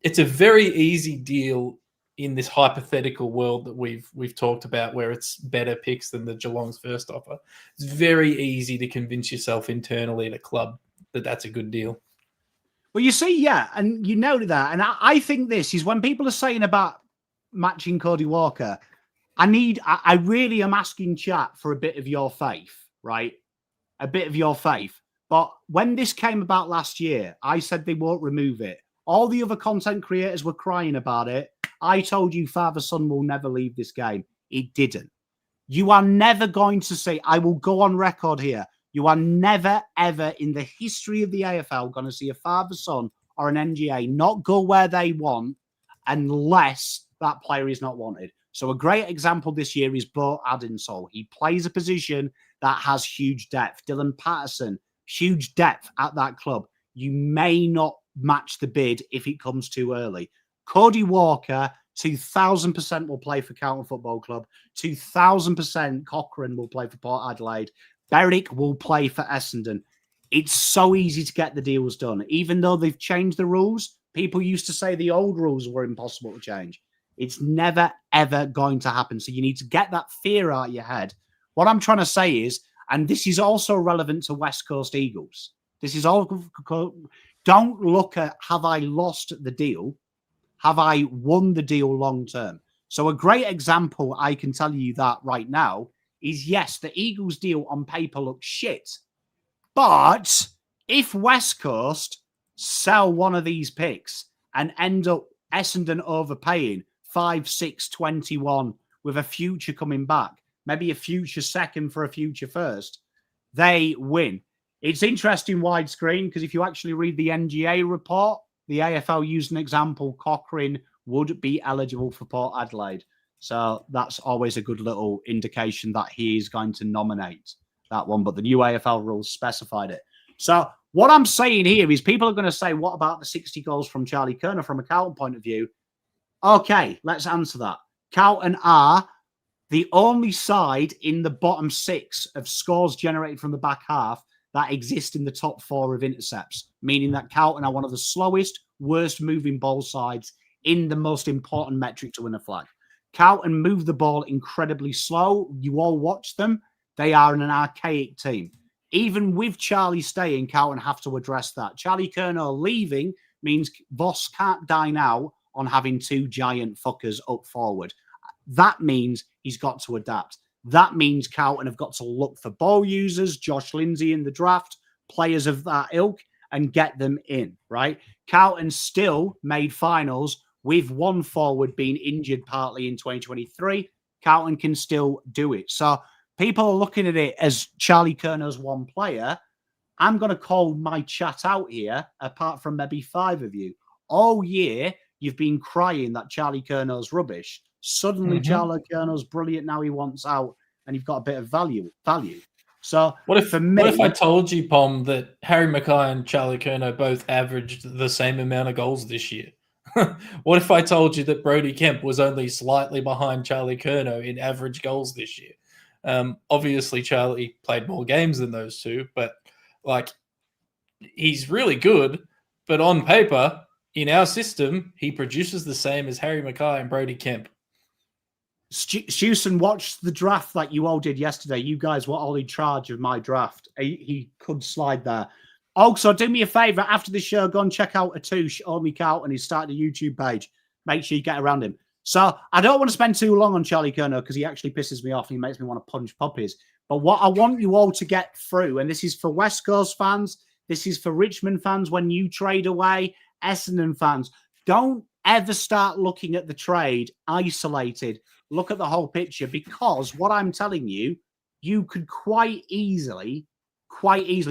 It's a very easy deal in this hypothetical world that we've talked about where it's better picks than the Geelong's first offer. It's very easy to convince yourself internally at a club that that's a good deal. Well, you see, yeah, and you noted that. And I think this is when people are saying about matching Cody Walker, I really am asking chat for a bit of your faith, right? A bit of your faith. But when this came about last year, I said they won't remove it. All the other content creators were crying about it. I told you father-son will never leave this game. It didn't. You are never going to see, I will go on record here, you are never, ever in the history of the AFL going to see a father-son or an NGA not go where they want unless that player is not wanted. So a great example this year is Bo Adinsole. He plays a position that has huge depth. Dylan Patterson, huge depth at that club. You may not match the bid if it comes too early. Cody Walker, 2,000% will play for Carlton Football Club. 2,000% Cochrane will play for Port Adelaide. Berwick will play for Essendon. It's so easy to get the deals done. Even though they've changed the rules, people used to say the old rules were impossible to change. It's never, ever going to happen. So you need to get that fear out of your head. What I'm trying to say is, and this is also relevant to West Coast Eagles. This is all, don't look at, have I lost the deal? Have I won the deal long term? So a great example, I can tell you that right now, is yes, the Eagles deal on paper looks shit. But if West Coast sell one of these picks and end up Essendon overpaying 5, 6, 21 with a future coming back, maybe a future second for a future first, they win. It's interesting widescreen because if you actually read the NGA report, the AFL used an example, Cochrane would be eligible for Port Adelaide. So that's always a good little indication that he is going to nominate that one. But the new AFL rules specified it. So what I'm saying here is people are going to say, what about the 60 goals from Charlie Curnow from a Carlton point of view? Okay, let's answer that. Carlton are the only side in the bottom 6 of scores generated from the back half that exist in the top 4 of intercepts, meaning that Carlton are one of the slowest, worst moving ball sides in the most important metric to win a flag. Carlton move the ball incredibly slow. You all watch them. They are an archaic team. Even with Charlie staying, Carlton have to address that. Charlie Curnow leaving means Voss can't dine out on having 2 giant fuckers up forward. That means he's got to adapt. That means Carlton have got to look for ball users, Josh Lindsay in the draft, players of that ilk, and get them in, right? Carlton still made finals with one forward being injured partly in 2023. Carlton can still do it. So people are looking at it as Charlie Curnow's one player. I'm going to call my chat out here, apart from maybe 5 of you. All year, you've been crying that Charlie Curnow's rubbish. Suddenly, Charlie Curnow's brilliant. Now he wants out, and you've got a bit of value. So, what if I told you, Pom, that Harry Mackay and Charlie Curnow both averaged the same amount of goals this year? What if I told you that Brodie Kemp was only slightly behind Charlie Curnow in average goals this year? Obviously, Charlie played more games than those two, but like he's really good. But on paper, in our system, he produces the same as Harry Mackay and Brodie Kemp. Stewson watched the draft that you all did yesterday. You guys were all in charge of my draft. He could slide there. Also, do me a favour. After the show, go and check out Atouche, Only Carlton. He's started a YouTube page. Make sure you get around him. So I don't want to spend too long on Charlie Curnow because he actually pisses me off and he makes me want to punch puppies. But what I want you all to get through, and this is for West Coast fans, this is for Richmond fans when you trade away, Essendon fans, don't ever start looking at the trade isolated. Look at the whole picture, because what I'm telling you, you could quite easily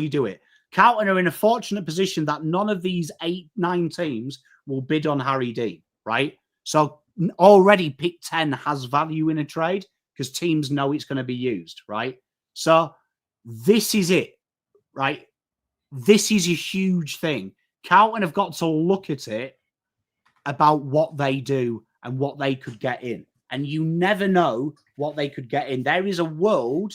do it. Carlton are in a fortunate position that none of these 8-9 teams will bid on Harry Dean, right? So already pick 10 has value in a trade because teams know it's going to be used, right? So this is it, right? This is a huge thing. Carlton have got to look at it about what they do and what they could get in. And you never know what they could get in. There is a world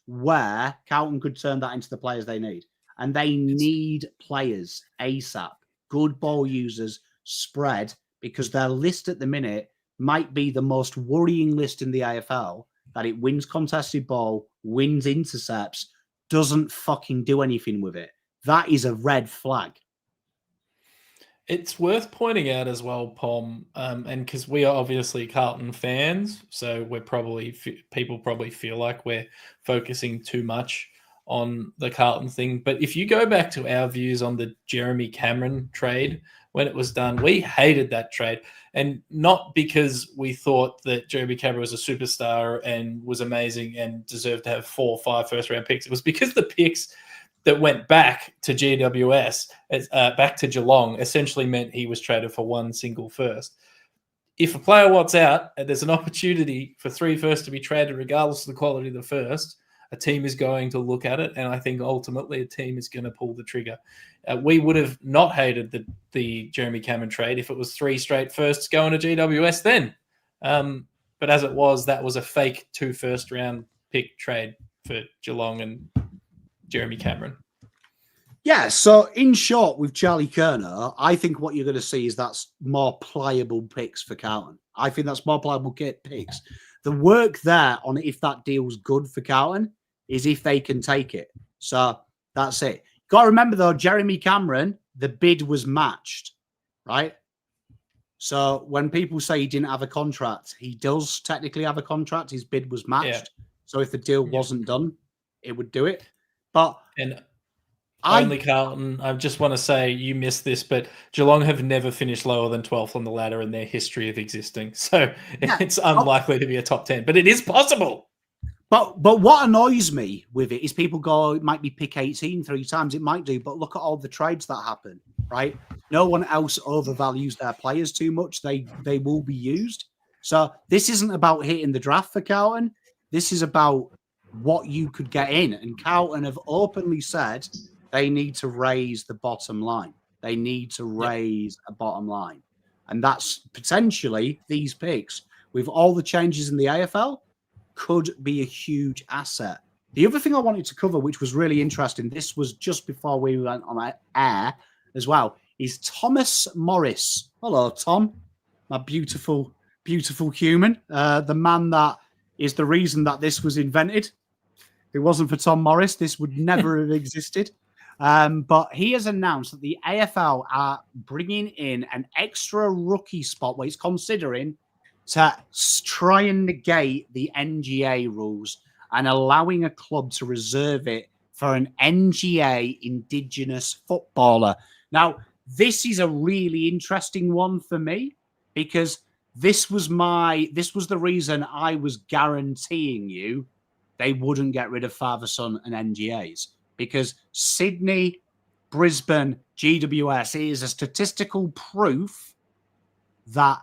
where Carlton could turn that into the players they need. And they need players ASAP. Good ball users, spread, because their list at the minute might be the most worrying list in the AFL, that it wins contested ball, wins intercepts, doesn't fucking do anything with it. That is a red flag. It's worth pointing out as well, Pom, and because we are obviously Carlton fans, so we're people probably feel like we're focusing too much on the Carlton thing. But if you go back to our views on the Jeremy Cameron trade when it was done, we hated that trade, and not because we thought that Jeremy Cameron was a superstar and was amazing and deserved to have 4 or 5 first-round picks. It was because the picks that went back to GWS, back to Geelong, essentially meant he was traded for 1 single first. If a player wants out and there's an opportunity for 3 firsts to be traded regardless of the quality of the first, a team is going to look at it, and I think ultimately a team is going to pull the trigger. We would have not hated the Jeremy Cameron trade if it was 3 straight firsts going to GWS then. But as it was, that was a fake 2 first-round pick trade for Geelong and Jeremy Cameron. Yeah, so in short, with Charlie Curnow, I think what you're going to see is that's more pliable picks for Carlton. I think that's more pliable picks. The work there on if that deal's good for Carlton is if they can take it. So that's it. Got to remember, though, Jeremy Cameron, the bid was matched, right? So when people say he didn't have a contract, he does technically have a contract. His bid was matched. Yeah. So if the deal wasn't done, it would do it. But only Carlton, I just want to say you missed this, but Geelong have never finished lower than 12th on the ladder in their history of existing. So it's unlikely to be a top 10, but it is possible. But what annoys me with it is people go, it might be pick 18 3 times. It might do, but look at all the trades that happen, right? No one else overvalues their players too much. They will be used. So this isn't about hitting the draft for Carlton. This is about what you could get in. And Carlton have openly said they need to raise the bottom line. They need to raise a bottom line. And that's potentially these picks. With all the changes in the AFL, could be a huge asset. The other thing I wanted to cover, which was really interesting, this was just before we went on air as well, is Thomas Morris. Hello, Tom, my beautiful, beautiful human. The man that is the reason that this was invented. If it wasn't for Tom Morris, this would never have existed. But he has announced that the AFL are bringing in an extra rookie spot where he's considering to try and negate the NGA rules and allowing a club to reserve it for an NGA Indigenous footballer. Now, this is a really interesting one for me because this was the reason I was guaranteeing you they wouldn't get rid of father-son and NGAs, because Sydney, Brisbane, GWS is a statistical proof that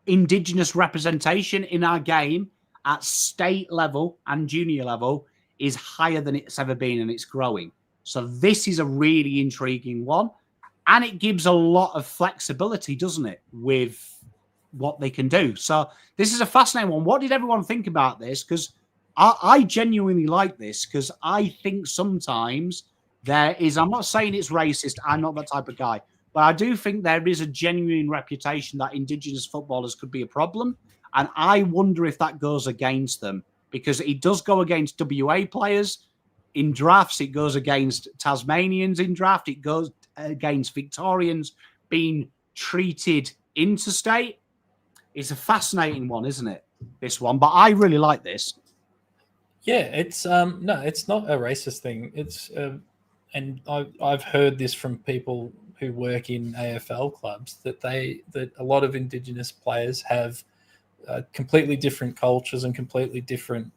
Indigenous representation in our game at state level and junior level is higher than it's ever been, and it's growing. So this is a really intriguing one, and it gives a lot of flexibility, doesn't it, with what they can do. So this is a fascinating one. What did everyone think about this? Because I genuinely like this, because I think sometimes there is, I'm not saying it's racist, I'm not that type of guy, but I do think there is a genuine reputation that Indigenous footballers could be a problem. And I wonder if that goes against them, because it does go against WA players in drafts. It goes against Tasmanians in draft. It goes against Victorians being treated interstate. It's a fascinating one, isn't it? This one, but I really like this. Yeah, it's no, it's not a racist thing. It's and I've heard this from people who work in AFL clubs that a lot of Indigenous players have completely different cultures and completely different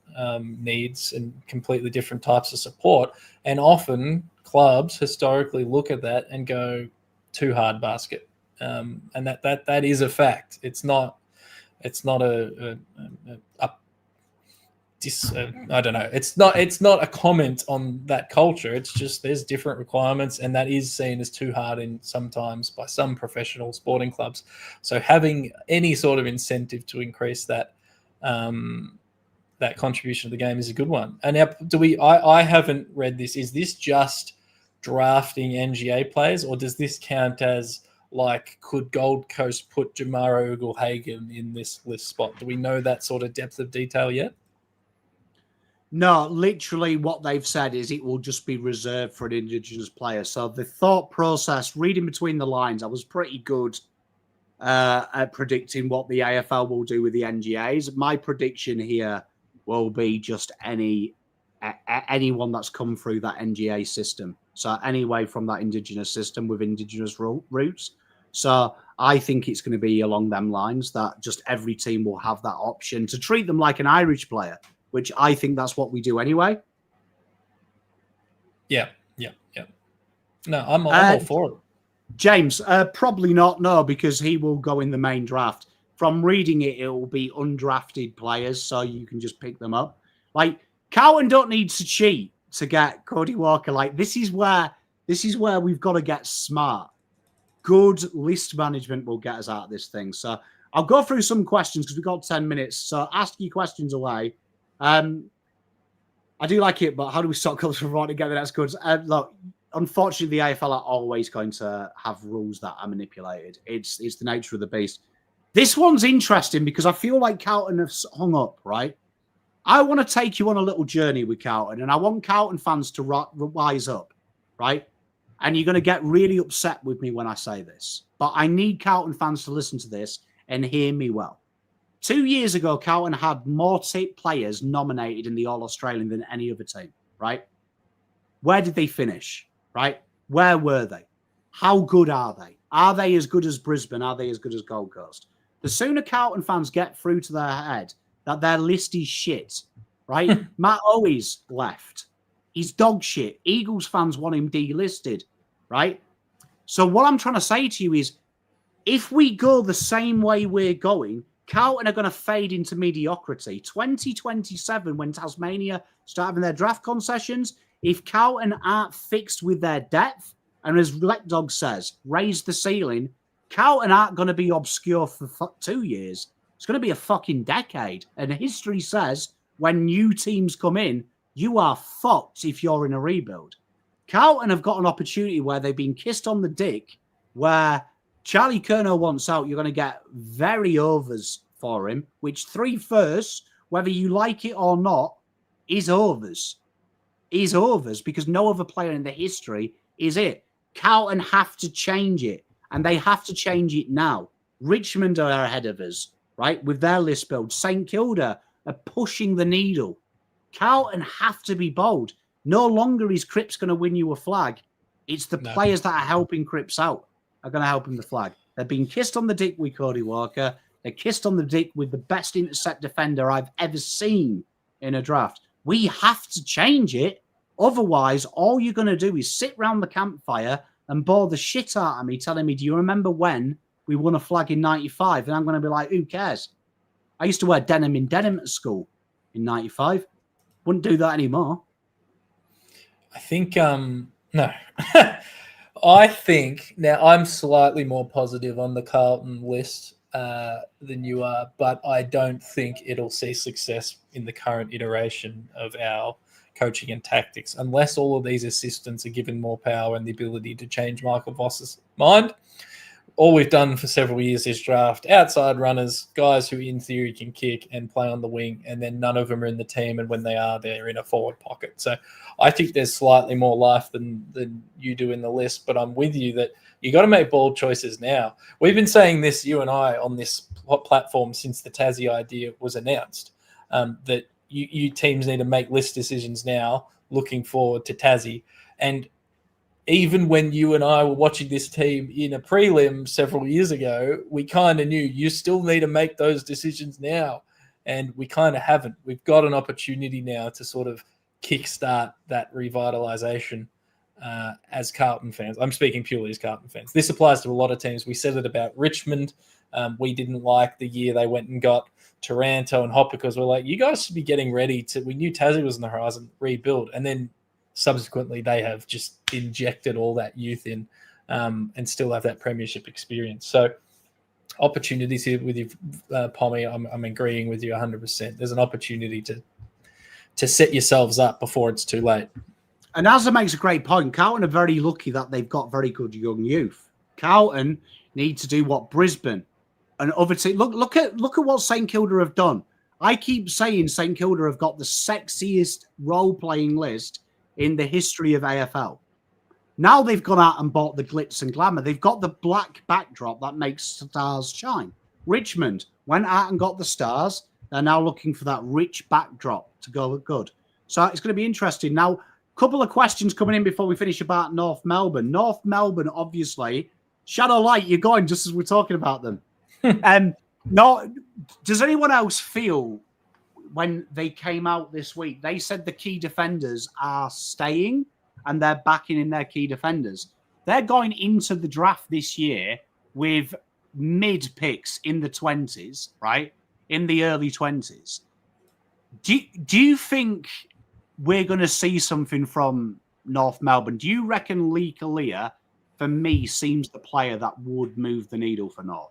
needs and completely different types of support. And often clubs historically look at that and go, too hard basket. And that is a fact. It's not I don't know. It's not a comment on that culture. It's just there's different requirements, and that is seen as too hard in sometimes by some professional sporting clubs. So having any sort of incentive to increase that that contribution to the game is a good one. And now, I haven't read this. Is this just drafting NGA players, or does this count as, like, could Gold Coast put Jamaro Ugle-Hagan in this list spot? Do we know that sort of depth of detail yet? No, literally what they've said is it will just be reserved for an Indigenous player. So the thought process, reading between the lines, I was pretty good at predicting what the AFL will do with the NGAs. My prediction here will be just anyone that's come through that NGA system. So anyway from that Indigenous system with Indigenous roots. So I think it's going to be along them lines, that just every team will have that option to treat them like an Irish player, which I think that's what we do anyway. Yeah. No, I'm all for it. James, probably not, no, because he will go in the main draft. From reading it, it will be undrafted players, so you can just pick them up. Like, Carlton don't need to cheat to get Cody Walker. Like, this is where we've got to get smart. Good list management will get us out of this thing. So I'll go through some questions because we've got 10 minutes. So ask your questions away. I do like it, but how do we stop culture from together? That's good. Look, unfortunately, the AFL are always going to have rules that are manipulated. It's the nature of the beast. This one's interesting because I feel like Carlton have hung up, right? I want to take you on a little journey with Carlton, and I want Carlton fans to wise up, right? And you're going to get really upset with me when I say this, but I need Carlton fans to listen to this and hear me well. 2 years ago, Carlton had more players nominated in the All-Australian than any other team, right? Where did they finish, right? Where were they? How good are they? Are they as good as Brisbane? Are they as good as Gold Coast? The sooner Carlton fans get through to their head that their list is shit, right? Matt Owies left. He's dog shit. Eagles fans want him delisted, right? So what I'm trying to say to you is, if we go the same way we're going, Carlton are going to fade into mediocrity. 2027, when Tasmania start having their draft concessions, if Carlton aren't fixed with their depth, and as Letdog says, raise the ceiling, Carlton aren't going to be obscure for 2 years. It's going to be a fucking decade. And history says when new teams come in, you are fucked if you're in a rebuild. Carlton have got an opportunity where they've been kissed on the dick, where Charlie Curnow wants out. You're going to get very overs for him, which 3 firsts, whether you like it or not, is overs. Is overs because no other player in the history is it. Carlton have to change it, and they have to change it now. Richmond are ahead of us, right, with their list build. St Kilda are pushing the needle. Carlton have to be bold. No longer is Cripps going to win you a flag. It's the players that are helping Cripps out are going to help him the flag. They're being kissed on the dick with Cody Walker. They're kissed on the dick with the best intercept defender I've ever seen in a draft. We have to change it. Otherwise, all you're going to do is sit round the campfire and bore the shit out of me, telling me, do you remember when we won a flag in 95? And I'm going to be like, who cares? I used to wear denim in denim at school in 95. Wouldn't do that anymore. I think, no. I think, now I'm slightly more positive on the Carlton list than you are, but I don't think it'll see success in the current iteration of our coaching and tactics. Unless all of these assistants are given more power and the ability to change Michael Voss's mind, all we've done for several years is draft outside runners, guys who in theory can kick and play on the wing, and then none of them are in the team, and when they are, they're in a forward pocket. So I think there's slightly more life than you do in the list, but I'm with you that you got to make bold choices now. We've been saying this, you and I, on this platform since the Tassie idea was announced, that you teams need to make list decisions now looking forward to Tassie. And even when you and I were watching this team in a prelim several years ago, we kind of knew you still need to make those decisions now. And we kind of haven't. We've got an opportunity now to sort of kickstart that revitalization as Carlton fans. I'm speaking purely as Carlton fans. This applies to a lot of teams. We said it about Richmond. We didn't like the year they went and got Taranto and Hopper because we're like, you guys should be getting ready to, we knew Tassie was on the horizon, rebuild. And then subsequently they have just injected all that youth in and still have that premiership experience. So opportunities here with you, Pommy. I'm agreeing with you 100%. There's an opportunity to set yourselves up before it's too late. And Azza makes a great point. Carlton are very lucky that they've got very good young youth. Carlton need to do what Brisbane and other teams. Look at what St Kilda have done. I keep saying St Kilda have got the sexiest role-playing list in the history of AFL. Now they've gone out and bought the glitz and glamour. They've got the black backdrop that makes stars shine. Richmond went out and got the stars. They're now looking for that rich backdrop to go look good. So it's going to be interesting. Now, a couple of questions coming in before we finish about North Melbourne. North Melbourne, obviously, Shadow Light, you're going just as we're talking about them. Does anyone else feel when they came out this week, they said the key defenders are staying and they're backing in their key defenders. They're going into the draft this year with mid picks in the 20s, right? In the early 20s. Do you think we're going to see something from North Melbourne? Do you reckon Leek Aleer, for me, seems the player that would move the needle for North?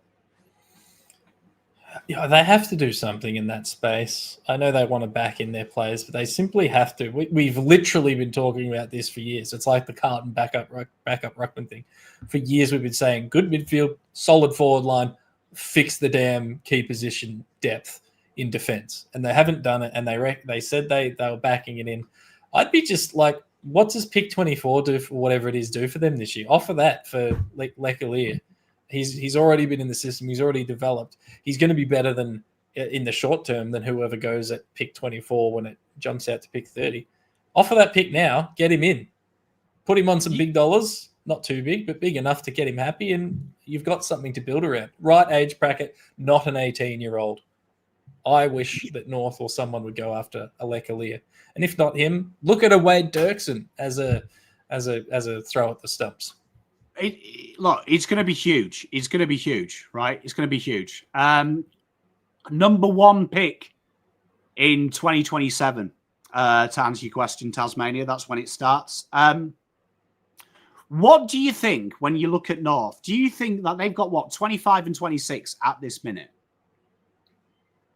Yeah, they have to do something in that space. I know they want to back in their players, but they simply have to. We've literally been talking about this for years. It's like the Carlton backup ruckman thing. For years we've been saying, good midfield, solid forward line, fix the damn key position depth in defence. And they haven't done it, and they said they were backing it in. I'd be just like, what does pick 24 do for whatever it is do for them this year? Offer that for Leek Aleer. He's already been in the system. He's already developed. He's going to be better than in the short term than whoever goes at pick 24 when it jumps out to pick 30. Offer that pick now. Get him in. Put him on some big dollars. Not too big, but big enough to get him happy, and you've got something to build around. Right age bracket, not an 18-year-old. I wish that North or someone would go after Leek Aleer. And if not him, look at a Wade Derksen as a throw at the stumps. Look, it's going to be huge. It's going to be huge, right? It's going to be huge. Number one pick in 2027, to answer your question, Tasmania. That's when it starts. What do you think when you look at North? Do you think that they've got, 25 and 26 at this minute?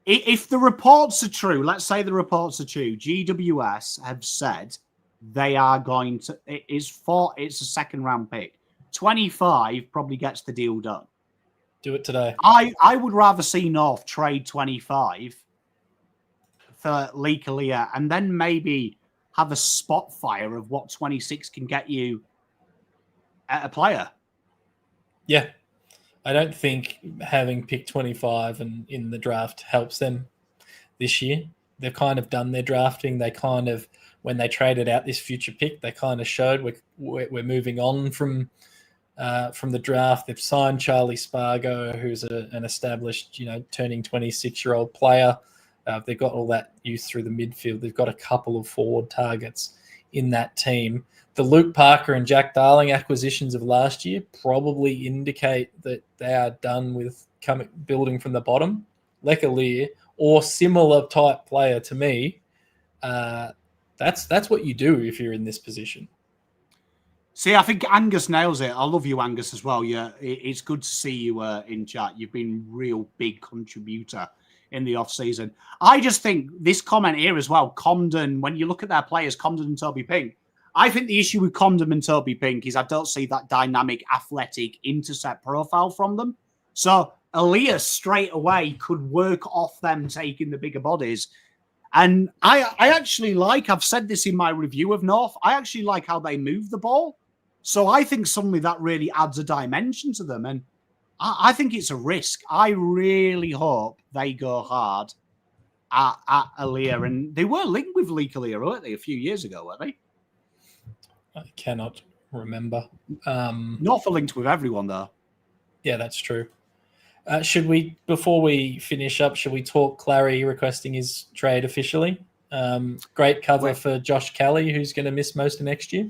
If the reports are true, let's say the reports are true, GWS have said they are going to, it's a second round pick. 25 probably gets the deal done. Do it today. I would rather see North trade 25 for Leek Aleer and then maybe have a spot fire of what 26 can get you at a player. Yeah. I don't think having picked 25 and in the draft helps them this year. They've kind of done their drafting. They kind of, when they traded out this future pick, they kind of showed we're moving on from the draft. They've signed Charlie Spargo, who's an established, turning 26-year-old player. They've got all that youth through the midfield. They've got a couple of forward targets in that team. The Luke Parker and Jack Darling acquisitions of last year probably indicate that they are done with building from the bottom. Leek Aleer or similar type player to me, that's what you do if you're in this position. See, I think Angus nails it. I love you, Angus, as well. Yeah, it's good to see you in chat. You've been a real big contributor in the off-season. I just think this comment here as well, Comden, when you look at their players, Comden and Toby Pink, I think the issue with Comden and Toby Pink is I don't see that dynamic, athletic intercept profile from them. So Aleer straight away could work off them taking the bigger bodies. And I actually like, I've said this in my review of North, I actually like how they move the ball. So I think suddenly that really adds a dimension to them. And I think it's a risk. I really hope they go hard at Aleer. And they were linked with Leek Aleer, weren't they, a few years ago, weren't they? I cannot remember. North are linked with everyone, though. Yeah, that's true. Should we, before we finish up, should we talk Clary requesting his trade officially? Great cover for Josh Kelly, who's going to miss most of next year.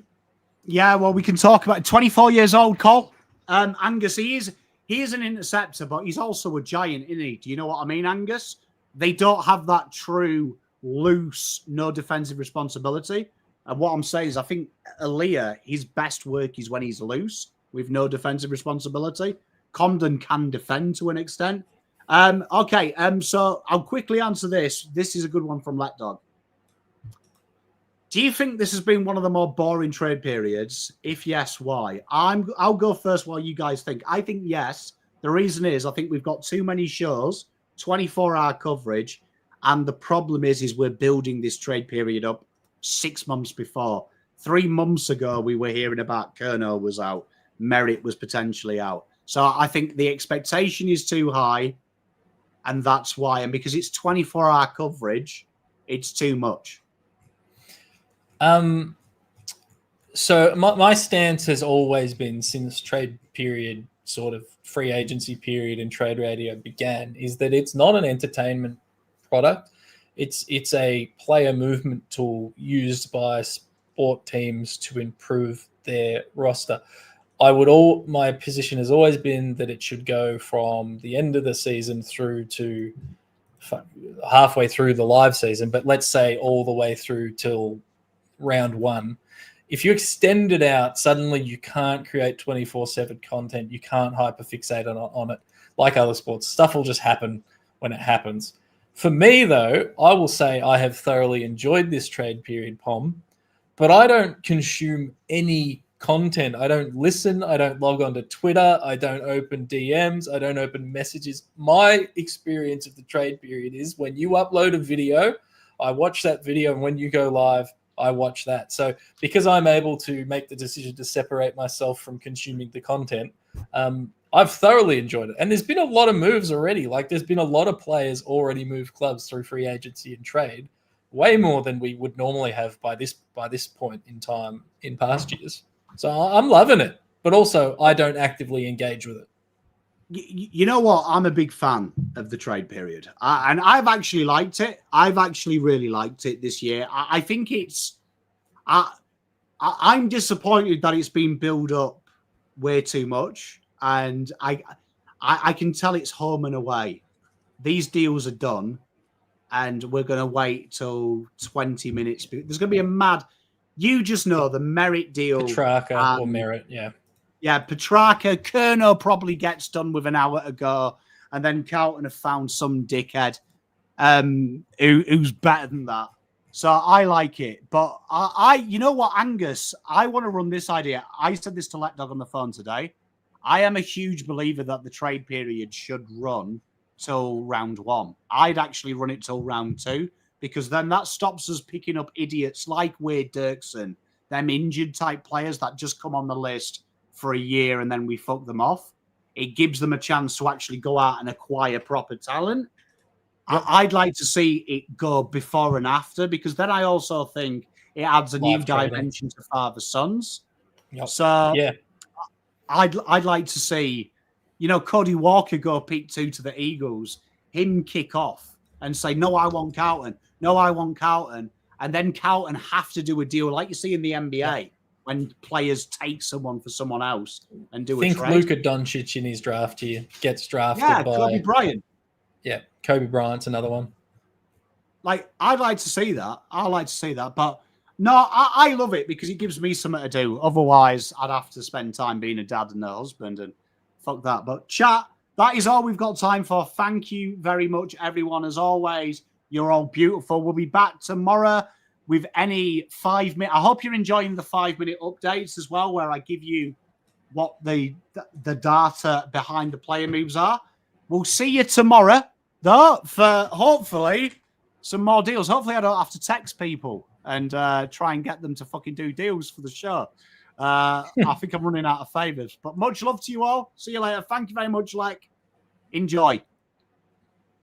Yeah, well, we can talk about 24 years old, Cole. Angus, he is an interceptor, but he's also a giant, isn't he? Do you know what I mean, Angus? They don't have that true, loose, no defensive responsibility. And what I'm saying is I think Aleer, his best work is when he's loose with no defensive responsibility. Comden can defend to an extent. Okay, so I'll quickly answer this. This is a good one from Let Dog. Do you think this has been one of the more boring trade periods? If yes, why? I'll go first while you guys think. I think yes. The reason is I think we've got too many shows, 24-hour coverage, and the problem is we're building this trade period up 6 months before. 3 months ago, we were hearing about Curnow was out, Merritt was potentially out. So I think the expectation is too high, and that's why. And because it's 24-hour coverage, it's too much. So my stance has always been since trade period, sort of free agency period and trade radio began, is that it's not an entertainment product. It's a player movement tool used by sport teams to improve their roster. My position has always been that it should go from the end of the season through to halfway through the live season, but let's say all the way through till round one. If you extend it out, suddenly you can't create 24/7 content. You can't hyperfixate on it like other sports. Stuff will just happen when it happens. For me, though, I will say I have thoroughly enjoyed this trade period, Pom, but I don't consume any content. I don't listen. I don't log on to Twitter. I don't open DMs. I don't open messages. My experience of the trade period is when you upload a video, I watch that video, and when you go live, I watch that. So because I'm able to make the decision to separate myself from consuming the content, I've thoroughly enjoyed it. And there's been a lot of moves already. Like there's been a lot of players already move clubs through free agency and trade, way more than we would normally have by this point in time in past years. So I'm loving it, but also I don't actively engage with it. You know what? I'm a big fan of the trade period, and I've actually liked it. I've actually really liked it this year. I think it's. I'm disappointed that it's been built up way too much, and I can tell it's home and away. These deals are done, and we're going to wait till 20 minutes. There's going to be a mad. You just know the Merritt deal. Petrarca or Merritt, yeah. Yeah, Petrarca, Curnow probably gets done with an hour to go, and then Carlton have found some dickhead who's better than that. So I like it. But you know what, Angus, I want to run this idea. I said this to Let Dog on the phone today. I am a huge believer that the trade period should run till round one. I'd actually run it till round two, because then that stops us picking up idiots like Wade Derksen, them injured type players that just come on the list for a year and then we fuck them off. It gives them a chance to actually go out and acquire proper talent. I'd like to see it go before and after, because then I also think it adds a new dimension to father-sons. Yep. So yeah, I'd like to see, Cody Walker go pick 2 to the Eagles, him kick off and say, no, I want Carlton. No, I want Carlton. And then Carlton have to do a deal like you see in the NBA. When players take someone for someone else and do a trade. Think Luka Doncic in his draft year gets drafted by Kobe Bryant. Yeah, Kobe Bryant's another one. Like, I'd like to see that. I like to see that. But no, I love it because it gives me something to do. Otherwise, I'd have to spend time being a dad and a husband and fuck that. But chat, that is all we've got time for. Thank you very much, everyone. As always, you're all beautiful. We'll be back tomorrow with any 5-minute. I hope you're enjoying the 5-minute updates as well, where I give you what the data behind the player moves are. We'll see you tomorrow, though, for hopefully some more deals. Hopefully, I don't have to text people and try and get them to fucking do deals for the show. I think I'm running out of favours. But much love to you all. See you later. Thank you very much. Enjoy.